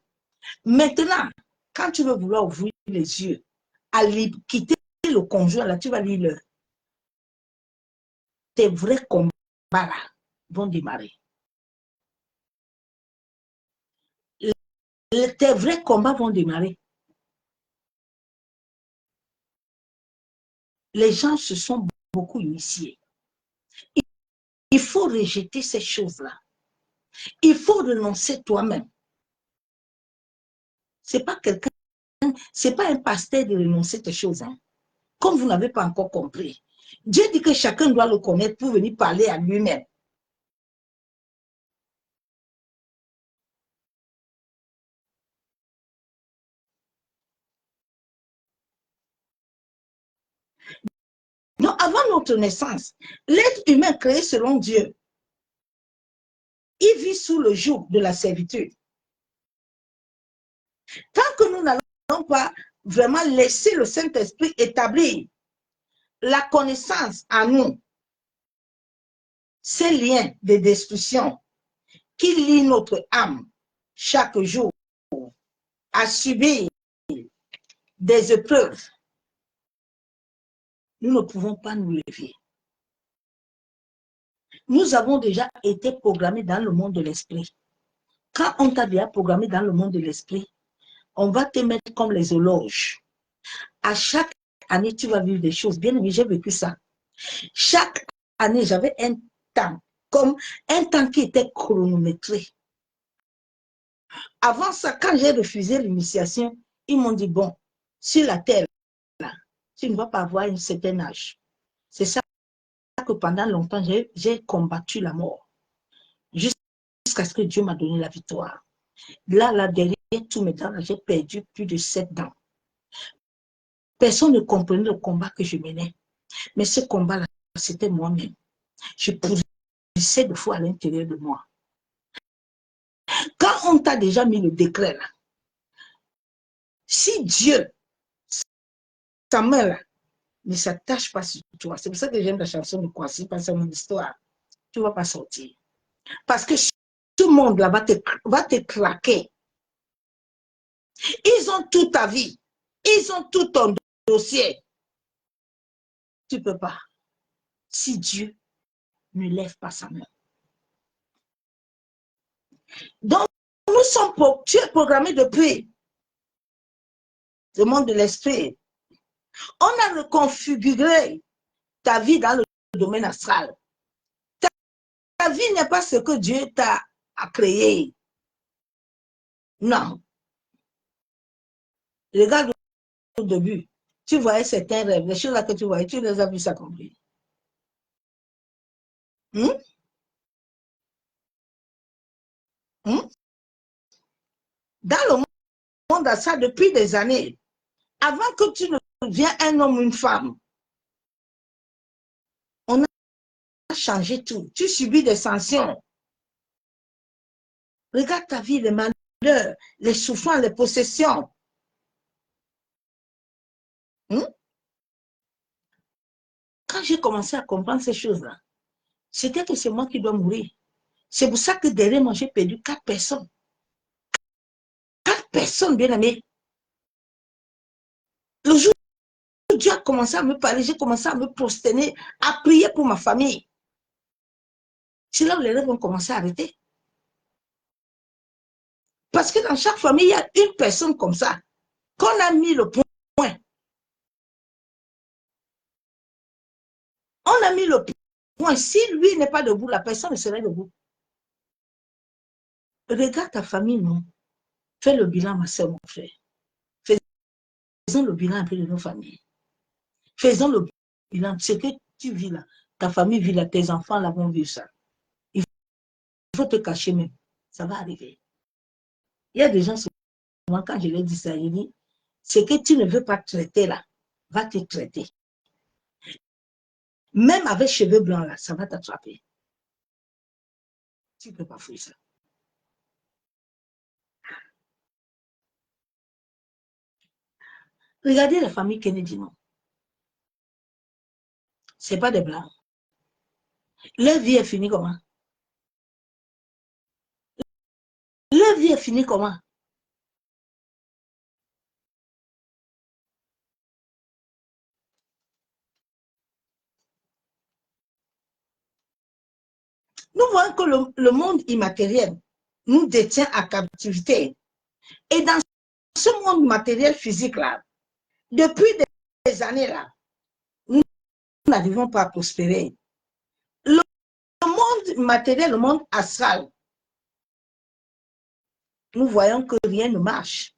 Maintenant, quand tu veux vouloir ouvrir les yeux, à quitter le conjoint là, tu vas lire tes vrais combats là vont démarrer. Tes vrais combats vont démarrer. Les gens se sont beaucoup initiés. Il faut rejeter ces choses-là. Il faut renoncer toi-même. C'est pas quelqu'un, c'est pas un pasteur de renoncer tes choses. Hein. Comme vous n'avez pas encore compris. Dieu dit que chacun doit le connaître pour venir parler à lui-même. Donc, avant notre naissance, l'être humain créé selon Dieu, il vit sous le joug de la servitude. Tant que nous n'allons pas vraiment laisser le Saint-Esprit établir la connaissance en nous, ces liens de destruction qui lient notre âme chaque jour à subir des épreuves, nous ne pouvons pas nous lever. Nous avons déjà été programmés dans le monde de l'esprit. Quand on t'a déjà programmé dans le monde de l'esprit, on va te mettre comme les horloges. À chaque année, tu vas vivre des choses. Bien aimé, j'ai vécu ça. Chaque années, j'avais un temps, comme un temps qui était chronométré. Avant ça, quand j'ai refusé l'initiation, ils m'ont dit, bon, sur la terre, là, tu ne vas pas avoir un certain âge. C'est ça que pendant longtemps, j'ai combattu la mort. Jusqu'à ce que Dieu m'a donné la victoire. Là, derrière tous mes dents, j'ai perdu plus de 7 dents. Personne ne comprenait le combat que je menais. Mais ce combat-là, c'était moi-même. Je poussais de foi à l'intérieur de moi. Quand on t'a déjà mis le décret là, si Dieu, sa main là, ne s'attache pas sur toi, c'est pour ça que j'aime la chanson de Kwasi, parce que c'est mon histoire, tu ne vas pas sortir. Parce que tout le monde là va te craquer. Ils ont toute ta vie. Ils ont tout ton dossier. Tu ne peux pas. Si Dieu ne lève pas sa main. Donc, tu es programmé depuis le monde de l'esprit. On a reconfiguré ta vie dans le domaine astral. Ta vie n'est pas ce que Dieu t'a créé. Non. Regarde au début. Tu voyais certains rêves. Les choses que tu voyais, tu les as vues s'accomplir. Dans le monde astral, depuis des années, avant que tu ne deviens un homme ou une femme, on a changé tout. Tu subis des sanctions. Regarde ta vie, les malheurs, les souffrances, les possessions. Quand j'ai commencé à comprendre ces choses-là, c'était que c'est moi qui dois mourir. C'est pour ça que derrière moi, j'ai perdu 4 personnes. 4 personnes, bien aimées. Le jour où Dieu a commencé à me parler, j'ai commencé à me prosterner, à prier pour ma famille. C'est là où les rêves ont commencé à arrêter. Parce que dans chaque famille, il y a une personne comme ça, qu'on a mis le point. On a mis le point. Si lui n'est pas debout, la personne ne serait debout. Regarde ta famille, non? Fais le bilan, ma soeur, mon frère. Faisons le bilan un peu de nos familles. Faisons le bilan. Ce que tu vis là, ta famille vit là, tes enfants là vont vivre ça. Il faut te cacher même. Ça va arriver. Il y a des gens, souvent, quand je leur dis ça, ils disent, ce que tu ne veux pas traiter là, va te traiter. Même avec cheveux blancs là, ça va t'attraper. Tu ne peux pas fuir ça. Regardez la famille Kennedy, non. Ce n'est pas des blancs. Leur vie est finie comment? Leur vie est finie comment? Nous voyons que le monde immatériel nous détient à captivité. Et dans ce monde matériel physique-là, depuis des années-là, nous n'arrivons pas à prospérer. Le monde matériel, le monde astral, nous voyons que rien ne marche.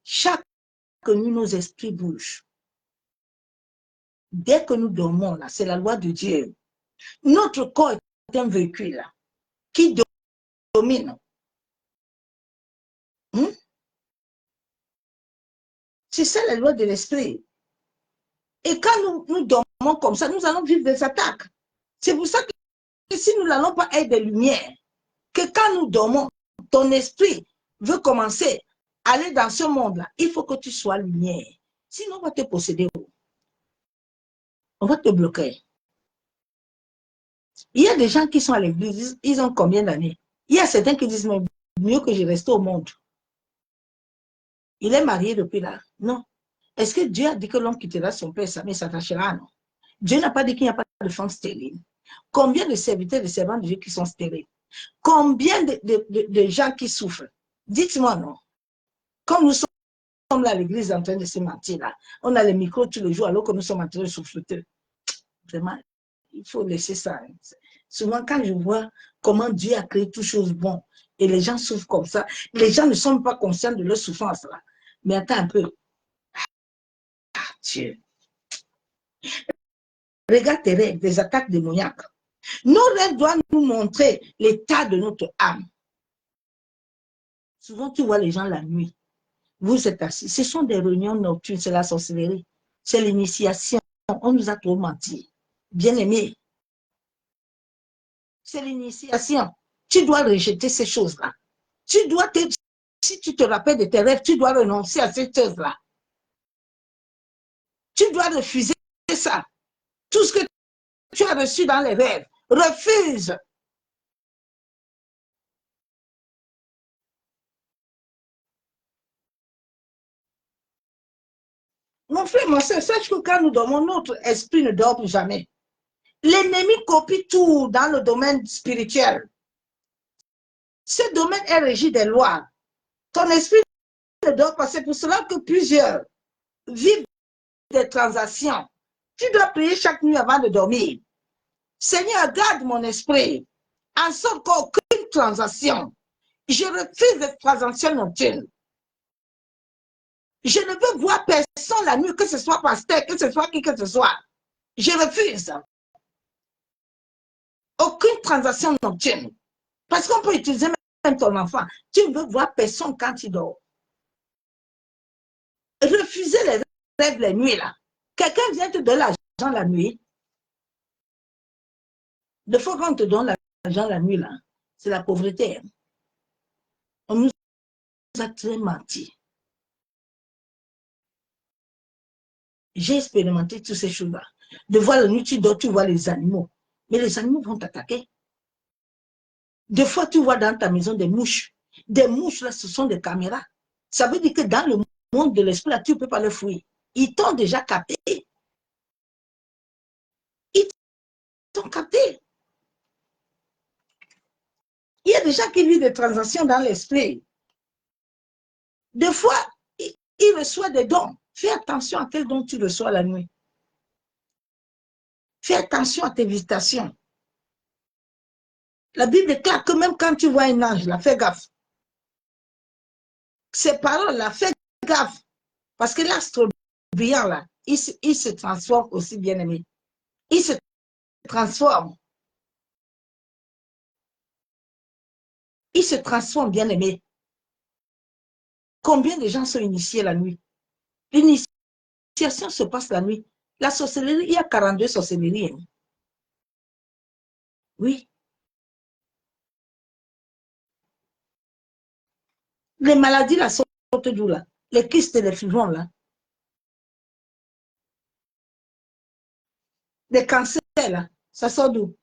Chaque nuit, nos esprits bougent. Dès que nous dormons, là, c'est la loi de Dieu. Notre corps est un véhicule là, qui domine. C'est ça la loi de l'esprit. Et quand nous dormons comme ça, nous allons vivre des attaques. C'est pour ça que si nous n'allons pas être des lumières, que quand nous dormons, ton esprit veut commencer à aller dans ce monde-là, il faut que tu sois lumière. Sinon, on va te posséder. On va te bloquer. Il y a des gens qui sont à l'église, ils ont combien d'années? Il y a certains qui disent, mais mieux que je reste au monde. Il est marié depuis là. Non. Est-ce que Dieu a dit que l'homme quittera son père et sa mère s'attachera? Non. Dieu n'a pas dit qu'il n'y a pas de femme stérile. Combien de serviteurs et de servants de Dieu qui sont stériles? Combien de gens qui souffrent? Dites-moi non. Comme nous sommes là à l'église en train de se mentir là, on a les micros tous les jours alors que nous sommes en train de souffrir. Vraiment, Il faut laisser ça. Souvent, quand je vois comment Dieu a créé toutes choses bonnes et les gens souffrent comme ça, les gens ne sont pas conscients de leur souffrance là. Mais attends un peu. Ah, Dieu. Regarde tes rêves, des attaques démoniaques. Nos rêves doivent nous montrer l'état de notre âme. Souvent, tu vois les gens la nuit. Vous êtes assis. Ce sont des réunions nocturnes, c'est la sorcellerie. C'est l'initiation. On nous a trop menti. Bien-aimé, c'est l'initiation. Tu dois rejeter ces choses-là. Si tu te rappelles de tes rêves, tu dois renoncer à ces choses-là. Tu dois refuser ça. Tout ce que tu as reçu dans les rêves, refuse. Mon frère, mon soeur, sache que quand nous dormons, notre esprit ne dort plus jamais. L'ennemi copie tout dans le domaine spirituel. Ce domaine est régi des lois. Ton esprit ne dort pas. C'est pour cela que plusieurs vivent des transactions. Tu dois prier chaque nuit avant de dormir. Seigneur, garde mon esprit, en sorte qu'aucune transaction. Je refuse les transactions nocturnes. Je ne veux voir personne la nuit, que ce soit pasteur, que ce soit qui que ce soit. Je refuse. Aucune transaction nocturne. Parce qu'on peut utiliser même ton enfant. Tu ne veux voir personne quand il dort. Refusez les rêves les nuits là. Quelqu'un vient te donner l'argent la nuit. De fois qu'on te donne l'argent la nuit là, c'est la pauvreté. On nous a très menti. J'ai expérimenté toutes ces choses-là. De voir la nuit, tu dors, tu vois les animaux. Mais les animaux vont t'attaquer. Des fois, tu vois dans ta maison des mouches. Des mouches, là, ce sont des caméras. Ça veut dire que dans le monde de l'esprit, là, tu ne peux pas les fouiller. Ils t'ont déjà capté. Ils t'ont capté. Il y a des gens qui vivent des transactions dans l'esprit. Des fois, ils reçoivent des dons. Fais attention à quel don tu reçois la nuit. Fais attention à tes visitations. La Bible déclare que même quand tu vois un ange, là, fais gaffe. Ces paroles-là, fais gaffe. Parce que l'astre brillant, là, il se transforme aussi, bien aimé. Il se transforme. Il se transforme, bien aimé. Combien de gens sont initiés la nuit? L'initiation se passe la nuit. La sorcellerie, il y a 42 sorcelleries. Hein. Oui. Les maladies, là, sortent d'où, là? Les kystes et les fibrons, là. Les cancers, là, ça sort d'où?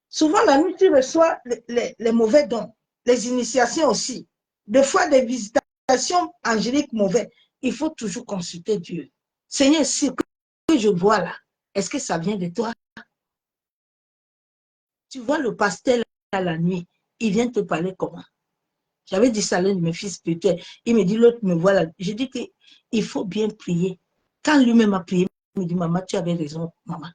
Souvent, la nuit, tu reçois les mauvais dons, les initiations aussi. Des fois, des visitations angéliques mauvaises. Il faut toujours consulter Dieu. Seigneur, ce que je vois là, est-ce que ça vient de toi? Tu vois le pasteur là, la nuit, il vient te parler comment? J'avais dit ça à l'un de mes fils spirituels. Il me dit, l'autre me voit là. Je dis qu'il faut bien prier. Quand lui-même a prié, il me dit, maman, tu avais raison, maman.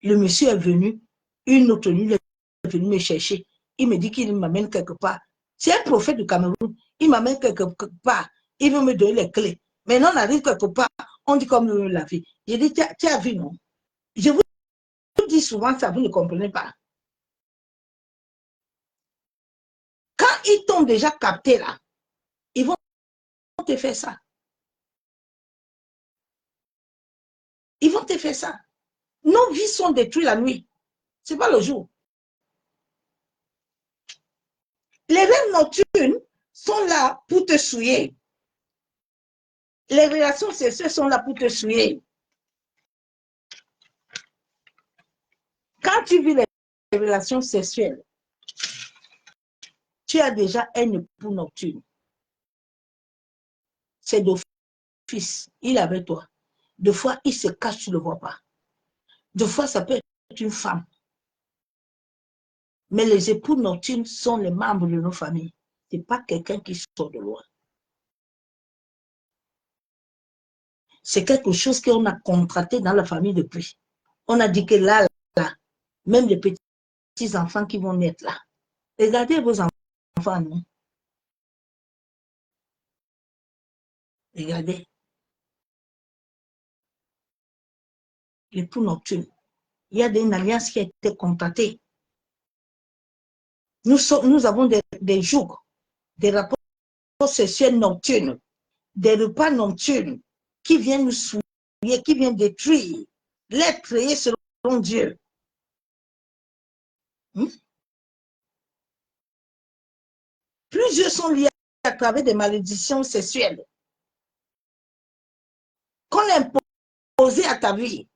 Le monsieur est venu, une autre nuit, il est venu me chercher. Il me dit qu'il m'amène quelque part. C'est un prophète du Cameroun. Il m'amène quelque part. Il veut me donner les clés. Maintenant, on arrive quelque part. On dit comme nous la vie. J'ai dit, tu as vu, non? Je vous dis souvent ça, vous ne comprenez pas. Quand ils t'ont déjà capté là, ils vont te faire ça. Ils vont te faire ça. Nos vies sont détruites la nuit. Ce n'est pas le jour. Les rêves nocturnes sont là pour te souiller. Les relations sexuelles sont là pour te souiller. Quand tu vis les relations sexuelles, tu as déjà un époux nocturne. C'est d'office. Il est avec toi. Deux fois, il se cache, tu ne le vois pas. Deux fois, ça peut être une femme. Mais les époux nocturnes sont les membres de nos familles. Ce n'est pas quelqu'un qui sort de loin. C'est quelque chose qu'on a contracté dans la famille depuis. On a dit que là, même les petits enfants qui vont naître là, regardez vos enfants, non? Regardez. Les poules nocturnes. Il y a une alliance qui a été contractée. Nous avons des jours, des rapports sexuels nocturnes, des repas nocturnes qui viennent nous souiller, qui viennent détruire l'être créé selon Dieu. Plusieurs sont liés à travers des malédictions sexuelles qu'on a imposées à ta vie.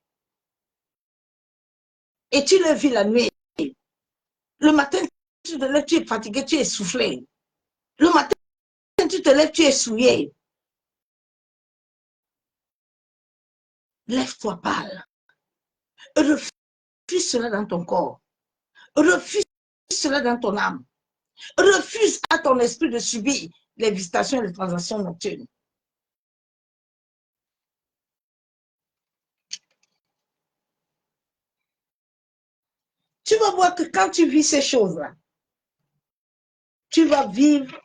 Et tu le vis la nuit. Le matin, tu te lèves, tu es fatigué, tu es essoufflé. Le matin, tu te lèves, tu es souillé. Lève-toi, parle. Refuse cela dans ton corps. Refuse cela dans ton âme. Refuse à ton esprit de subir les visitations et les transactions nocturnes. Tu vas voir que quand tu vis ces choses-là, tu vas vivre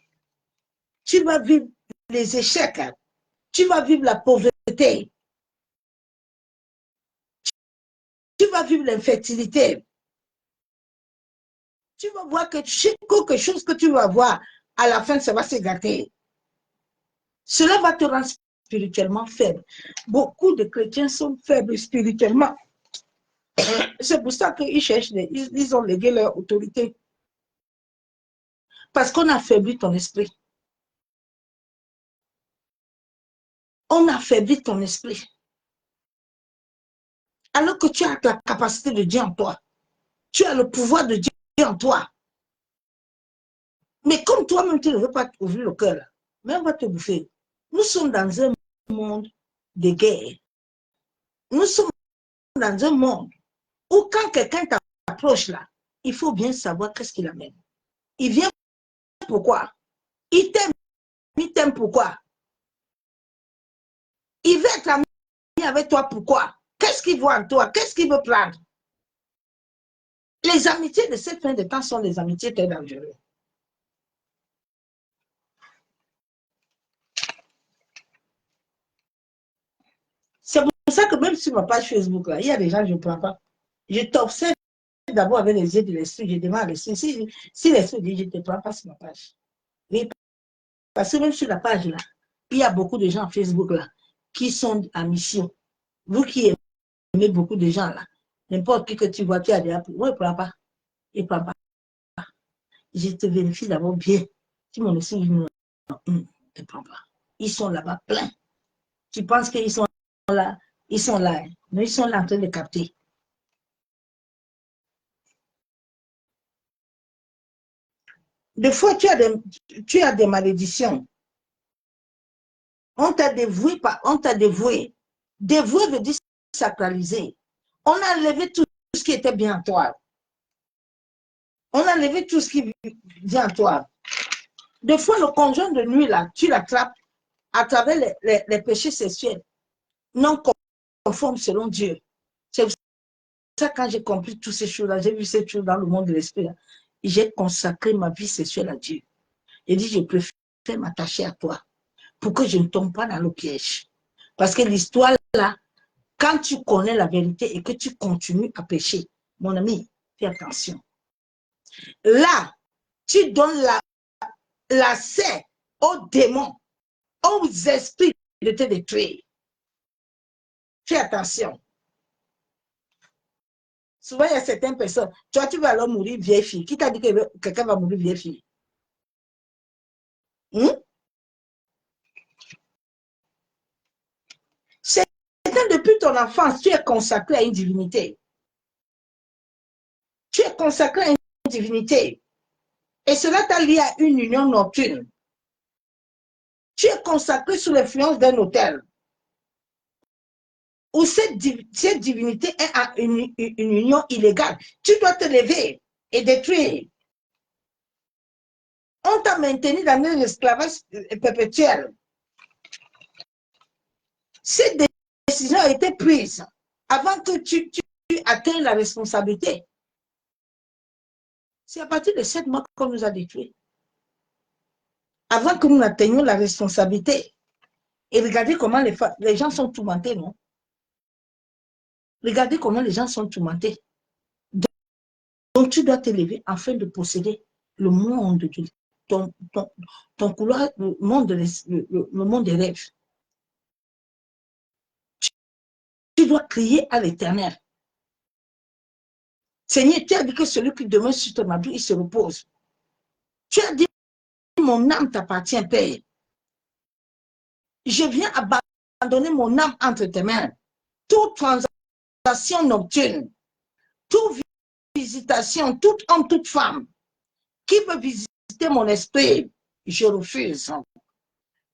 les échecs, tu vas vivre la pauvreté, tu vas vivre l'infertilité. Tu vas voir que quelque chose que tu vas voir, à la fin, ça va se gâter. Cela va te rendre spirituellement faible. Beaucoup de chrétiens sont faibles spirituellement. C'est pour ça qu'ils cherchent, ils ont légué leur autorité. Parce qu'on a affaibli ton esprit. On a affaibli ton esprit. Alors que tu as la capacité de Dieu en toi. Tu as le pouvoir de Dieu en toi. Mais comme toi-même, tu ne veux pas ouvrir le cœur, mais on va te bouffer. Nous sommes dans un monde de guerre. Nous sommes dans un monde où quand quelqu'un t'approche là, il faut bien savoir qu'est-ce qu'il amène. Il vient pourquoi? Il t'aime pourquoi? Il veut être ami avec toi pourquoi? Qu'est-ce qu'il voit en toi? Qu'est-ce qu'il veut prendre? Les amitiés de cette fin de temps sont des amitiés très dangereuses. C'est pour ça que même sur ma page Facebook, là, il y a des gens que je ne prends pas. Je t'observe d'abord avec les yeux de l'esprit, je demande à l'esprit. Si l'esprit dit, je ne te prends pas sur ma page. Oui, parce que même sur la page, là, il y a beaucoup de gens Facebook, là, qui sont en mission. Vous qui aimez beaucoup de gens, là, n'importe qui que tu vois, tu as déjà pris. Moi, il ne prend pas. Il ne prend pas. Je te vérifie d'abord bien. Si mon esprit dit non, ne prends pas. Ils sont là-bas pleins. Tu penses qu'ils sont là, mais ils sont là en train de capter. Des fois, tu as des malédictions. On t'a dévoué, Dévoué veut dire sacraliser. On a enlevé tout ce qui était bien en toi. On a enlevé tout ce qui vient en toi. Des fois, le conjoint de nuit, là, tu l'attrapes à travers les péchés sexuels non conformes selon Dieu. C'est pour ça que quand j'ai compris toutes ces choses-là, j'ai vu ces choses dans le monde de l'esprit, j'ai consacré ma vie sexuelle à Dieu. J'ai dit, je préfère m'attacher à toi pour que je ne tombe pas dans le piège. Parce que l'histoire, là, quand tu connais la vérité et que tu continues à pécher, mon ami, fais attention. Là, tu donnes l'accès aux démons, aux esprits de te détruire. Fais attention. Souvent, il y a certaines personnes, toi, tu vas alors mourir vieille fille. Qui t'a dit que quelqu'un va mourir vieille fille? C'est depuis ton enfance, tu es consacré à une divinité. Tu es consacré à une divinité. Et cela t'a lié à une union nocturne. Tu es consacré sous l'influence d'un autel. Où cette divinité est à une union illégale. Tu dois te lever et détruire. On t'a maintenu dans un esclavage perpétuel. Cette décision a été prise avant que tu atteignes la responsabilité. C'est à partir de 7 mois qu'on nous a détruits. Avant que nous atteignions la responsabilité. Et regardez comment les gens sont tourmentés, non? Regardez comment les gens sont tourmentés. Donc tu dois t'élever afin de posséder le monde de ton couloir, le monde des rêves. Tu dois crier à l'Éternel. Seigneur, tu as dit que celui qui demeure sur ton abri, il se repose. Tu as dit, mon âme t'appartient, Père. Je viens abandonner mon âme entre tes mains. Toute transaction nocturne, toute visitation, tout homme, toute femme qui veut visiter mon esprit, je refuse.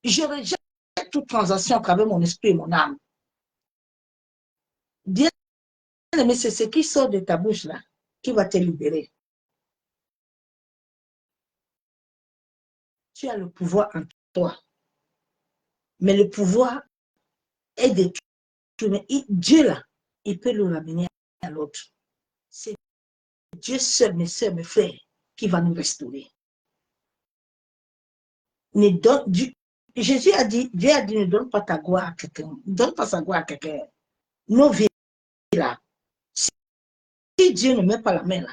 Je rejette toute transaction à travers mon esprit et mon âme. Bien aimé, c'est ce qui sort de ta bouche là qui va te libérer. Tu as le pouvoir en toi. Mais le pouvoir est détourné. Dieu là, il peut le ramener à l'autre. C'est Dieu seul, mes soeurs, mes frères, qui va nous restaurer. Jésus a dit, Dieu a dit, ne donne pas ta gloire à quelqu'un. Ne donne pas sa gloire à quelqu'un. Nos vies là. Si Dieu ne met pas la main là,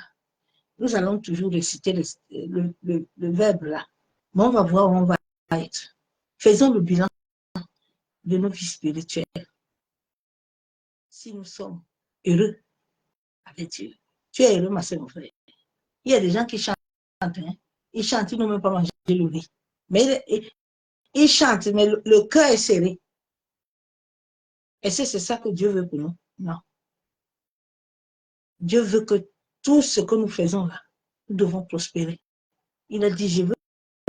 nous allons toujours réciter le verbe là. Mais on va voir où on va être. Faisons le bilan de nos vies spirituelles. Si nous sommes heureux avec Dieu. Tu es heureux, ma soeur, mon frère. Il y a des gens qui chantent. Hein? Ils chantent, ils n'ont même pas mangé le riz. Mais ils chantent, mais le cœur est serré. Est-ce que c'est ça que Dieu veut pour nous? Non. Dieu veut que tout ce que nous faisons là, nous devons prospérer. Il a dit, je veux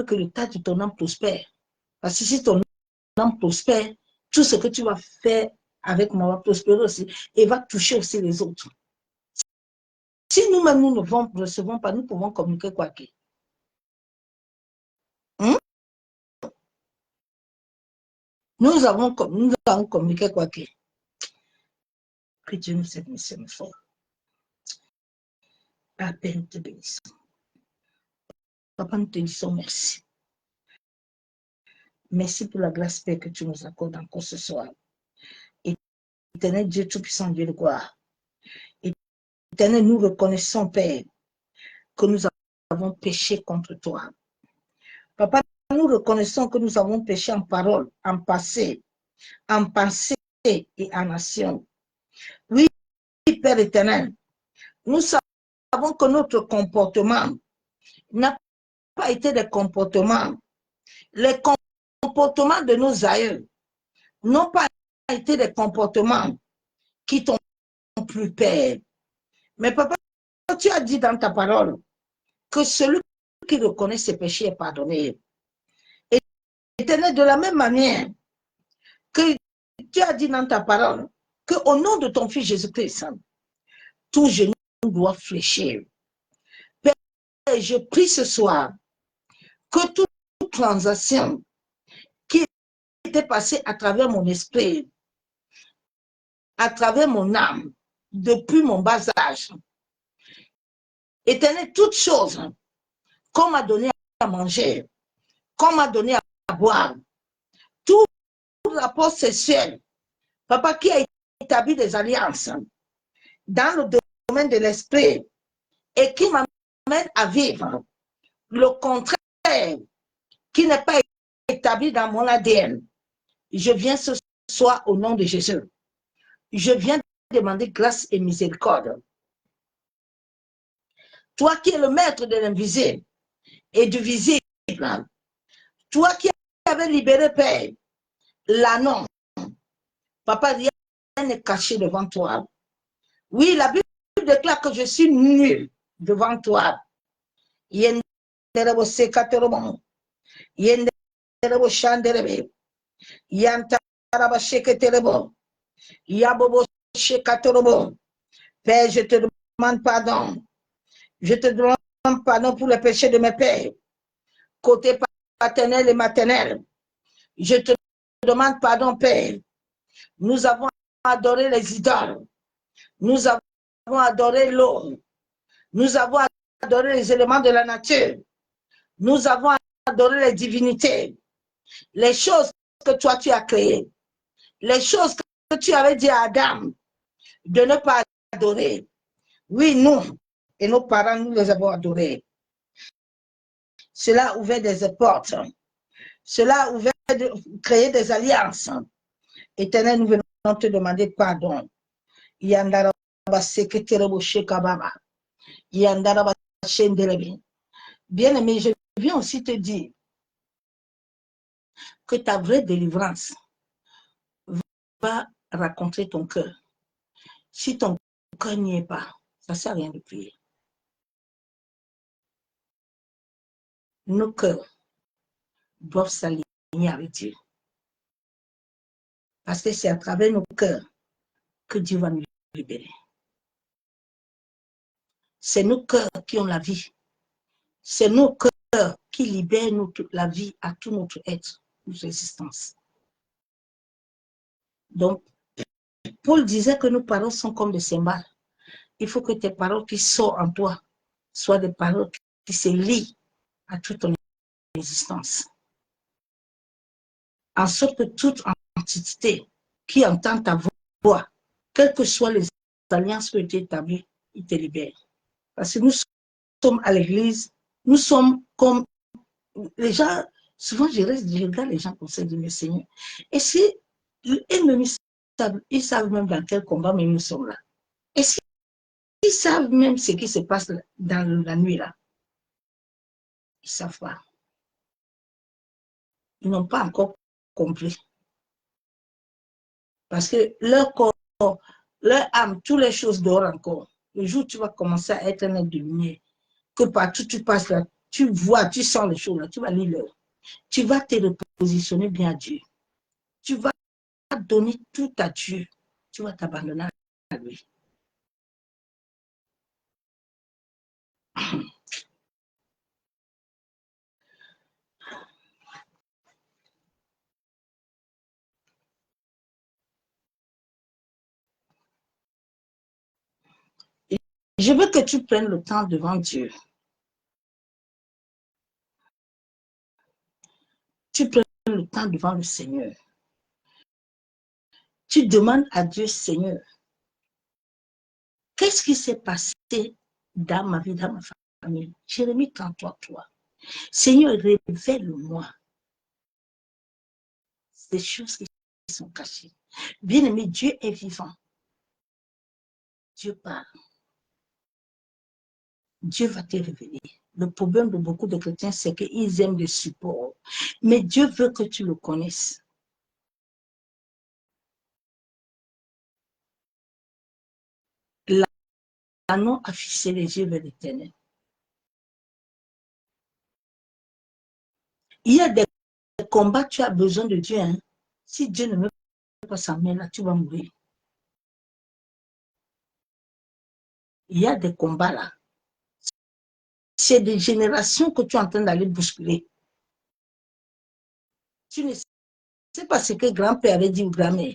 que le tas de ton âme prospère. Parce que si ton âme prospère, tout ce que tu vas faire avec moi va prospérer aussi et va toucher aussi les autres. Si nous-mêmes, nous ne recevons pas, nous pouvons communiquer quoi que. Nous avons communiqué quoi que. Que Dieu nous aide, monsieur, mes frères. À peine te bénissons. Papa, nous te disons merci. Merci pour la grâce, Père, que tu nous accordes encore ce soir. Éternel Dieu Tout-Puissant, Dieu de gloire. Éternel, nous reconnaissons, Père, que nous avons péché contre toi. Papa, nous reconnaissons que nous avons péché en parole, en passé, en pensée et en action. Oui, Père éternel, nous savons que notre comportement n'a pas été des comportements. Les comportements de nos aïeux n'ont pas été des comportements qui t'ont plu, Père. Mais papa, tu as dit dans ta parole que celui qui reconnaît ses péchés est pardonné. Et éternel, de la même manière que tu as dit dans ta parole qu'au nom de ton Fils Jésus-Christ, tout genou doit fléchir. Père, je prie ce soir que toute transaction qui était passée à travers mon esprit, à travers mon âme, depuis mon bas âge, éternel, toute chose qu'on m'a donné à manger, qu'on m'a donné à boire, tout rapport sexuel, papa, qui a établi des alliances dans le domaine de l'esprit et qui m'amène à vivre le contraire qui n'est pas établi dans mon ADN. Je viens ce soir au nom de Jésus. Je viens demander grâce et miséricorde. Toi qui es le maître de l'invisible et du visible, toi qui avais libéré, Père, l'annon, papa, rien n'est caché devant toi. Oui, la Bible déclare que je suis nul devant toi. Yenderebo sekaterebo, yenderebo shanderebe, yantaraba sheketerebo, yabobo shekaterebo. Père, je te demande pardon. Je te demande pardon pour les péchés de mes pères, côté paternel et maternel. Je te demande pardon, Père. Nous avons adoré les idoles. Nous avons adoré l'eau. Nous avons adoré les éléments de la nature. Nous avons adoré les divinités. Les choses que toi, tu as créées. Les choses que tu avais dit à Adam de ne pas adorer. Oui, nous et nos parents, nous les avons adorés. Cela a ouvert des portes. Cela a ouvert de créer des alliances. Éternel, nous venons te demander pardon. Bien-aimé, je viens aussi te dire que ta vraie délivrance va rencontrer ton cœur. Si ton cœur n'y est pas, ça ne sert à rien de prier. Nos cœurs doivent s'aligner avec Dieu. Parce que c'est à travers nos cœurs que Dieu va nous libérer. C'est nos cœurs qui ont la vie. C'est nos cœurs qui libèrent la vie à tout notre être, notre existence. Donc, Paul disait que nos paroles sont comme des cymbales. Il faut que tes paroles qui sortent en toi soient des paroles qui se lient à toute ton existence. En sorte que toute entité qui entend ta voix, quelles que soient les alliances que tu établis, il te libère. Parce que nous sommes à l'église, nous sommes comme les gens, souvent je regarde les gens comme ça, je dis, mais Seigneur, et si ils savent même dans quel combat mais nous sommes là. Est-ce qu'ils savent même ce qui se passe dans la nuit là? Ils ne savent pas. Ils n'ont pas encore compris. Parce que leur corps, leur âme, toutes les choses dehors encore. Le jour où tu vas commencer à être un être de lumière, que partout tu passes là, tu vois, tu sens les choses là, tu vas lire l'heure. Tu vas te repositionner bien à Dieu. Tu vas donner tout à Dieu. Tu vas t'abandonner à lui. Je veux que tu prennes le temps devant Dieu. Tu prennes le temps devant le Seigneur. Tu demandes à Dieu, Seigneur, qu'est-ce qui s'est passé dans ma vie, dans ma famille? Jérémie 33:3. Seigneur, révèle-moi des choses qui sont cachées. Bien-aimé, Dieu est vivant. Dieu parle. Dieu va te révéler. Le problème de beaucoup de chrétiens, c'est qu'ils aiment le support. Mais Dieu veut que tu le connaisses. L'anneau a fixé les yeux vers l'Éternel. Il y a des combats, tu as besoin de Dieu. Hein? Si Dieu ne met pas sa main là, tu vas mourir. Il y a des combats là. C'est des générations que tu es en train d'aller bousculer. Tu ne sais pas ce que grand-père avait dit ou grand-mère.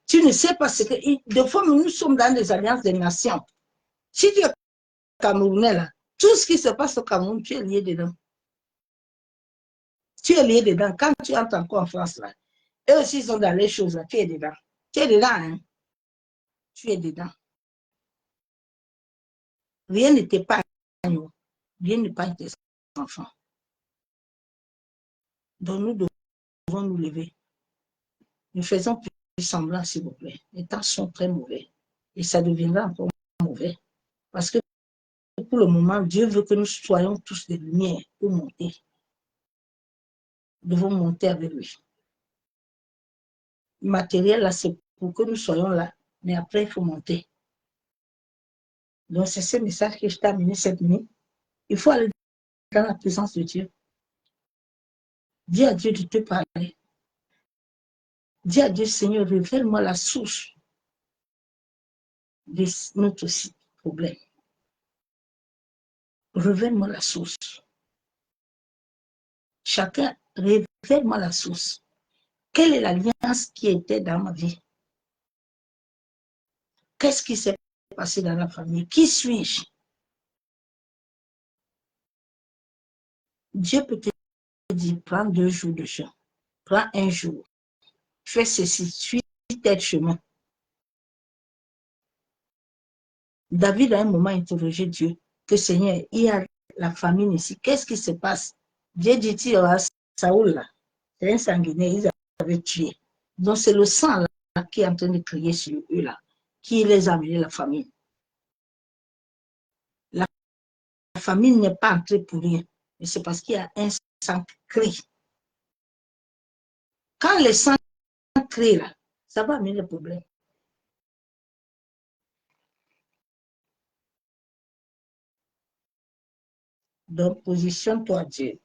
Tu ne sais pas ce que... Des fois, nous sommes dans des alliances des nations. Si tu es Camerounais là, tout ce qui se passe au Cameroun, tu es lié dedans. Tu es lié dedans. Quand tu entres encore en France là, eux aussi sont dans les choses là, tu es dedans. Tu es dedans, hein? Tu es dedans. Rien ne t'épargne. Rien n'épargne tes enfants. Donc nous devons nous lever. Nous faisons plus semblant, s'il vous plaît. Les temps sont très mauvais. Et ça deviendra encore mauvais. Parce que pour le moment, Dieu veut que nous soyons tous des lumières pour monter. Nous devons monter avec lui. Le matériel, là, c'est pour que nous soyons là. Mais après, il faut monter. Donc, c'est ce message que je t'ai amené cette nuit. Il faut aller dans la présence de Dieu. Dis à Dieu de te parler. Dis à Dieu, Seigneur, révèle-moi la source de notre problème. Révèle-moi la source. Chacun, révèle-moi la source. Quelle est l'alliance qui était dans ma vie? Qu'est-ce qui s'est passé dans la famille? Qui suis-je? Dieu peut te dire, prends 2 jours de jeûne. Prends 1 jour. Fais ceci, suis tel chemin. David a un moment interrogé Dieu, que Seigneur, il y a la famine ici. Qu'est-ce qui se passe? Dieu dit-il à Saoul, là, c'est un sanguinaire, ils avaient tué. Donc c'est le sang là, qui est en train de crier sur eux là, qui les a amenés la famine. La famine n'est pas entrée pour rien, mais c'est parce qu'il y a un sang qui crie. Quand le sang crie là, ça va amener le problème. Donc positionne-toi à Dieu.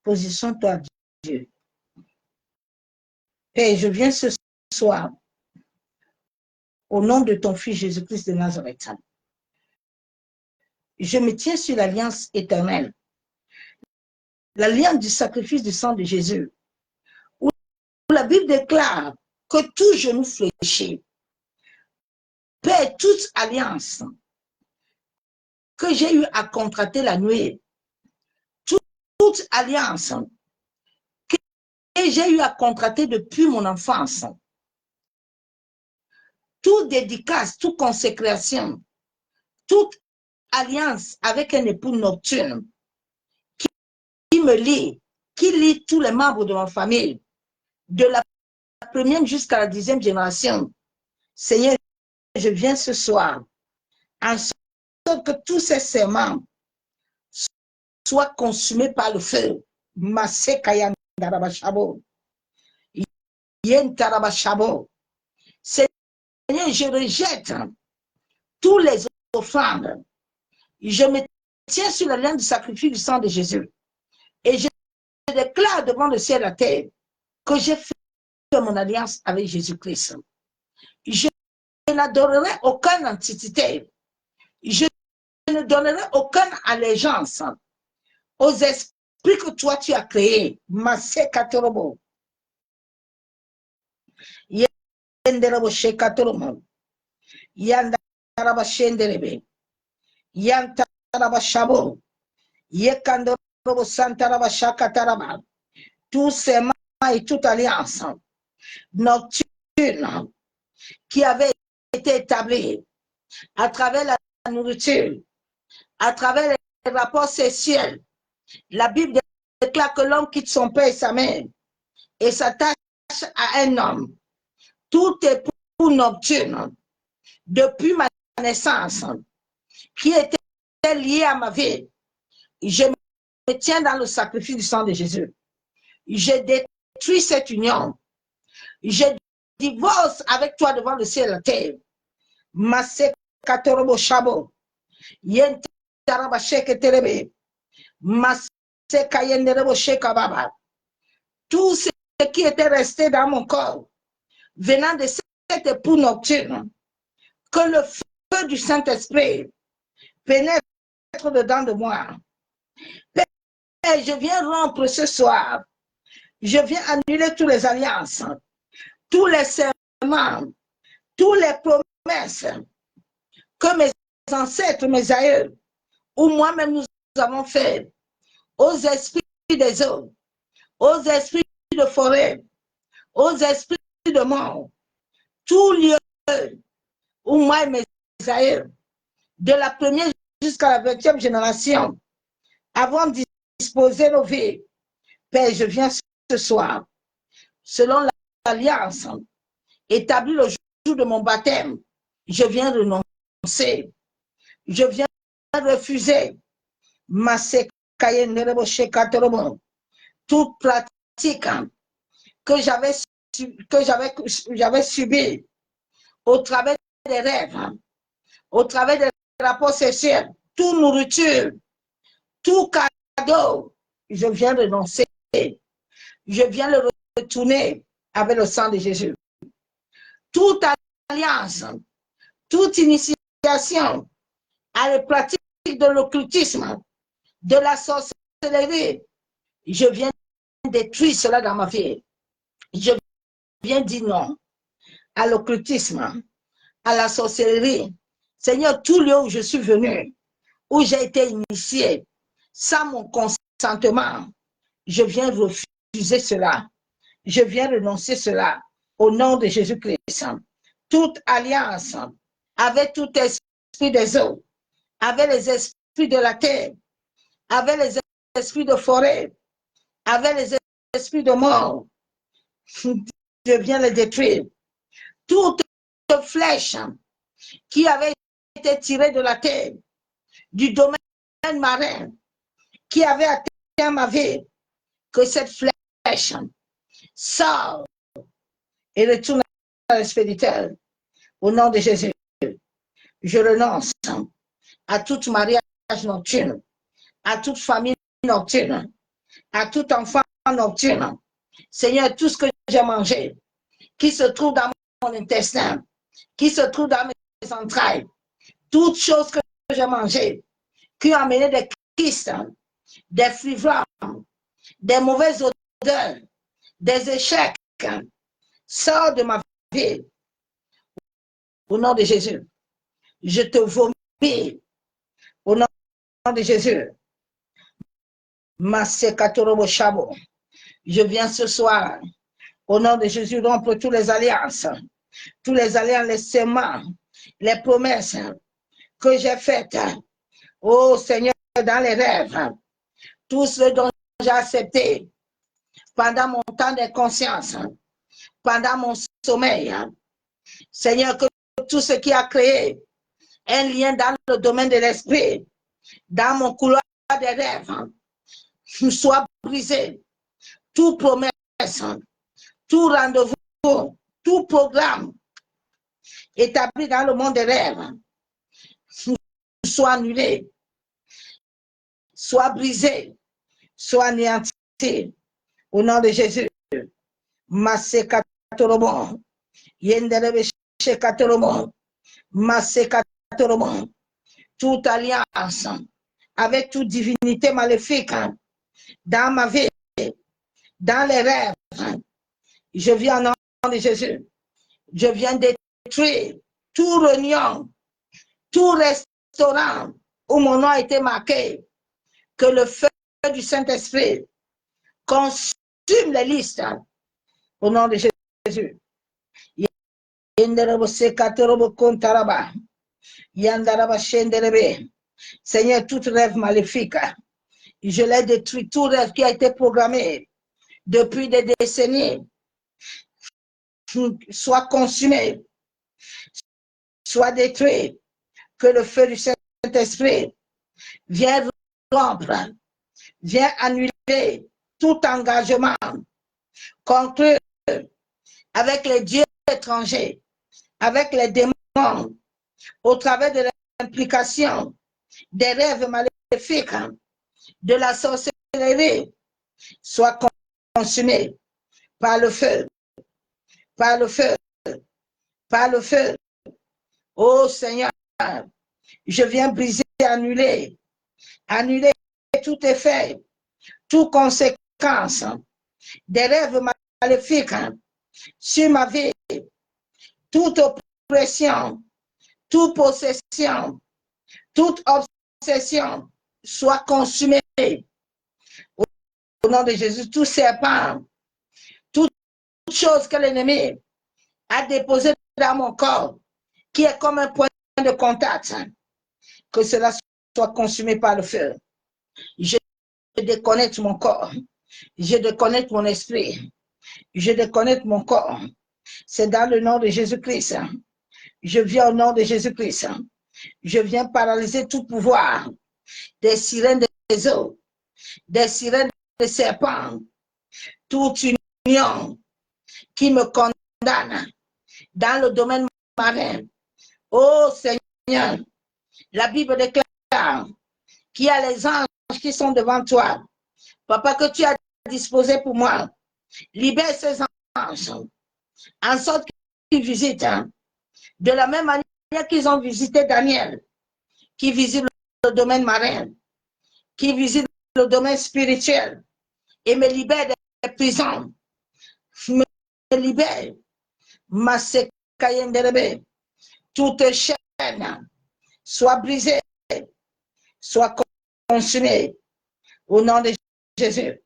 Positionne-toi à Dieu. Père, je viens ce soir au nom de ton Fils Jésus-Christ de Nazareth. Je me tiens sur l'alliance éternelle, l'alliance du sacrifice du sang de Jésus, où la Bible déclare que tout genou fléchit, Père, toute alliance que j'ai eu à contracter la nuit, toute alliance que j'ai eu à contracter depuis mon enfance, toute dédicace, toute consécration, toute alliance avec un époux nocturne qui me lie, qui lie tous les membres de ma famille, de la première jusqu'à la 10e génération. Seigneur, je viens ce soir en sorte que tous ces serments soient consumés par le feu. Seigneur, je rejette tous les offrandes. Je me tiens sur la ligne du sacrifice du sang de Jésus. Et je déclare devant le ciel et la terre que j'ai fait mon alliance avec Jésus-Christ. Je n'adorerai aucune entité. Je ne donnerai aucune allégeance aux esprits que toi tu as créés. Masé Katorobo. Yenderebo Shekatoromo. Yandaraba Shenderebe. Yantaraba Shabo. Yekandorobo Santaraba Shakataraba. Tous ces mains et toute alliance nocturne qui avait été établie à travers la nourriture, à travers les rapports sexuels. La Bible déclare que l'homme quitte son père et sa mère et s'attache à un homme. Tout est pour nocturne depuis ma naissance qui était lié à ma vie. Je me tiens dans le sacrifice du sang de Jésus. Je détruis cette union. Je divorce avec toi devant le ciel et la terre. Masé Katorobo Shabo. Yentaraba Sheketerebe. Masé Kayenderebo Shekababa. Tout ce qui était resté dans mon corps, venant de cet époux nocturne, que le feu du Saint-Esprit pénètre dedans de moi. Père, je viens rompre ce soir. Je viens annuler toutes les alliances, tous les serments, toutes les promesses que mes ancêtres, mes aïeux, ou moi-même nous avons fait aux esprits des eaux, aux esprits de forêt, aux esprits de mort, tout lieu où moi et mes aïeux, de la première jusqu'à la 20e génération, avons disposé nos vies. Père, je viens ce soir, selon l'alliance établie le jour de mon baptême, je viens renoncer, je viens refuser toute pratique que j'avais subie au travers des rêves, au travers des rapports sexuels, toute nourriture, tout cadeau, je viens renoncer. Je viens le retourner avec le sang de Jésus. Toute alliance, toute initiation à la pratique de l'occultisme, de la sorcellerie, je viens détruire cela dans ma vie. Je viens dire non à l'occultisme, à la sorcellerie. Seigneur, tout lieu où je suis venu, où j'ai été initié, sans mon consentement, je viens refuser cela. Je viens renoncer cela au nom de Jésus-Christ. Toute alliance avec tout esprit des eaux, avec les esprits de la terre, avec les esprits de forêt, avec les esprits de mort, je viens les détruire. Toute flèche qui avait été tirée de la terre, du domaine marin, qui avait atteint ma vie, que cette flèche sort et retourne à l'expéditeur. Au nom de Jésus, je renonce à tout mariage nocturne, à toute famille nocturne, à tout enfant nocturne. Seigneur, tout ce que j'ai mangé, qui se trouve dans mon intestin, qui se trouve dans mes entrailles, toutes choses que j'ai mangées, qui ont amené des kystes, des fibromes, des mauvaises odeurs, des échecs, sort de ma vie. Au nom de Jésus, je te vomis. Au nom de Jésus, je viens ce soir, au nom de Jésus, rompre toutes les alliances, les serments, les promesses que j'ai faites. Oh Seigneur, dans les rêves, tout ce dont j'ai accepté pendant mon temps d'inconscience, pendant mon sommeil. Seigneur, que tout ce qui a créé un lien dans le domaine de l'esprit, dans mon couloir des rêves, soit brisé. Tout promesse, tout rendez-vous, tout programme établi dans le monde des rêves, soit annulé, soit brisé, soit anéanti. Au nom de Jésus. Masekatorobo, Yenderebe Shekatorobo, Masekatorobo, toute alliance avec toute divinité maléfique dans ma vie, dans les rêves, je viens au nom de Jésus. Je viens détruire tout réunion, tout restaurant où mon nom a été marqué, que le feu du Saint-Esprit consume les listes au nom de Jésus. Seigneur, tout rêve maléfique, je l'ai détruit, tout rêve qui a été programmé depuis des décennies, soit consumé, soit détruit, que le feu du Saint-Esprit vienne rompre, vienne annuler tout engagement conclu avec les dieux étrangers, avec les démons, au travers de l'implication des rêves maléfiques, de la sorcellerie, soit consumé par le feu, par le feu, par le feu. Oh Seigneur, je viens briser, annuler tout effet, toute conséquence des rêves maléfiques sur ma vie, toute oppression, toute possession, toute obsession soit consumée. Au nom de Jésus, tout serpent, toute chose que l'ennemi a déposé dans mon corps, qui est comme un point de contact, que cela soit consumé par le feu. Je déconnecte mon corps, je déconnecte mon esprit, je déconnecte mon corps. C'est dans le nom de Jésus-Christ. Je viens au nom de Jésus-Christ. Je viens paralyser tout pouvoir des sirènes des eaux, des sirènes des serpents, toute union qui me condamne dans le domaine marin. Oh Seigneur, la Bible déclare qu'il y a les anges qui sont devant toi. Papa, que tu as disposé pour moi. Libère ces anges, en sorte qu'ils visitent, de la même manière qu'ils ont visité Daniel, qui visite le domaine marin, qui visite le domaine spirituel, et me libère des prisons, me libère, toute chaîne soit brisée, soit consumée au nom de Jésus.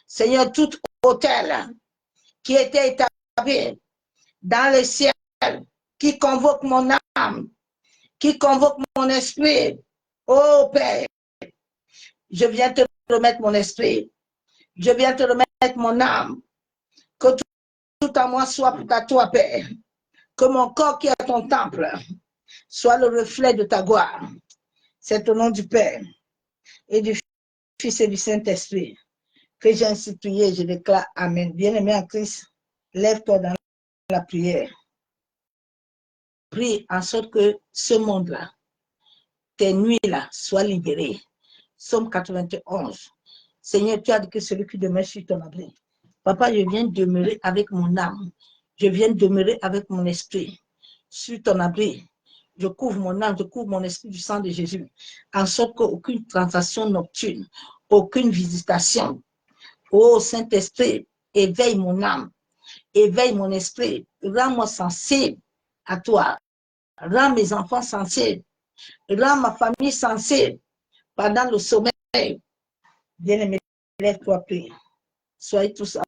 Seigneur, tout autel qui était établi dans le ciel, qui convoque mon âme, qui convoque mon esprit, oh Père, je viens te remettre mon esprit, je viens te remettre mon âme, que tout à moi soit pour à toi, Père, que mon corps qui est ton temple soit le reflet de ta gloire. C'est au nom du Père et du Fils et du Saint-Esprit que j'ai ainsi prié, je déclare Amen. Bien-aimé en Christ, lève-toi dans la prière. Prie en sorte que ce monde-là, tes nuits-là, soient libérées. Psaume 91. Seigneur, tu as dit que celui qui demeure sur ton abri. Papa, je viens demeurer avec mon âme. Je viens demeurer avec mon esprit sur ton abri. Je couvre mon âme, je couvre mon esprit du sang de Jésus, en sorte qu'aucune transaction nocturne, aucune visitation. Ô Saint-Esprit, éveille mon âme, éveille mon esprit, rends-moi sensible à toi, rends mes enfants sensibles, rends ma famille sensible pendant le sommeil. Bien-aimé, lève-toi, prie. Soyez tous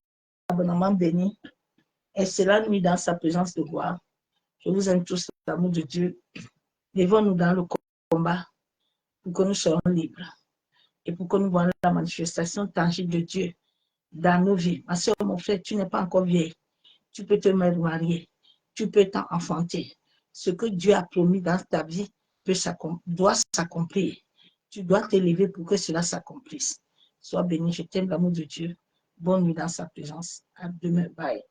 abondamment bénis. Excellente nuit dans sa présence de gloire. Je vous aime tous, l'amour de Dieu. Levons-nous dans le combat pour que nous soyons libres et pour que nous voyons la manifestation tangible de Dieu dans nos vies. Ma soeur, mon frère, tu n'es pas encore vieille. Tu peux te marier. Tu peux t'enfanter. Ce que Dieu a promis dans ta vie doit s'accomplir. Tu dois t'élever pour que cela s'accomplisse. Sois béni, je t'aime, l'amour de Dieu. Bonne nuit dans sa présence. À demain. Bye.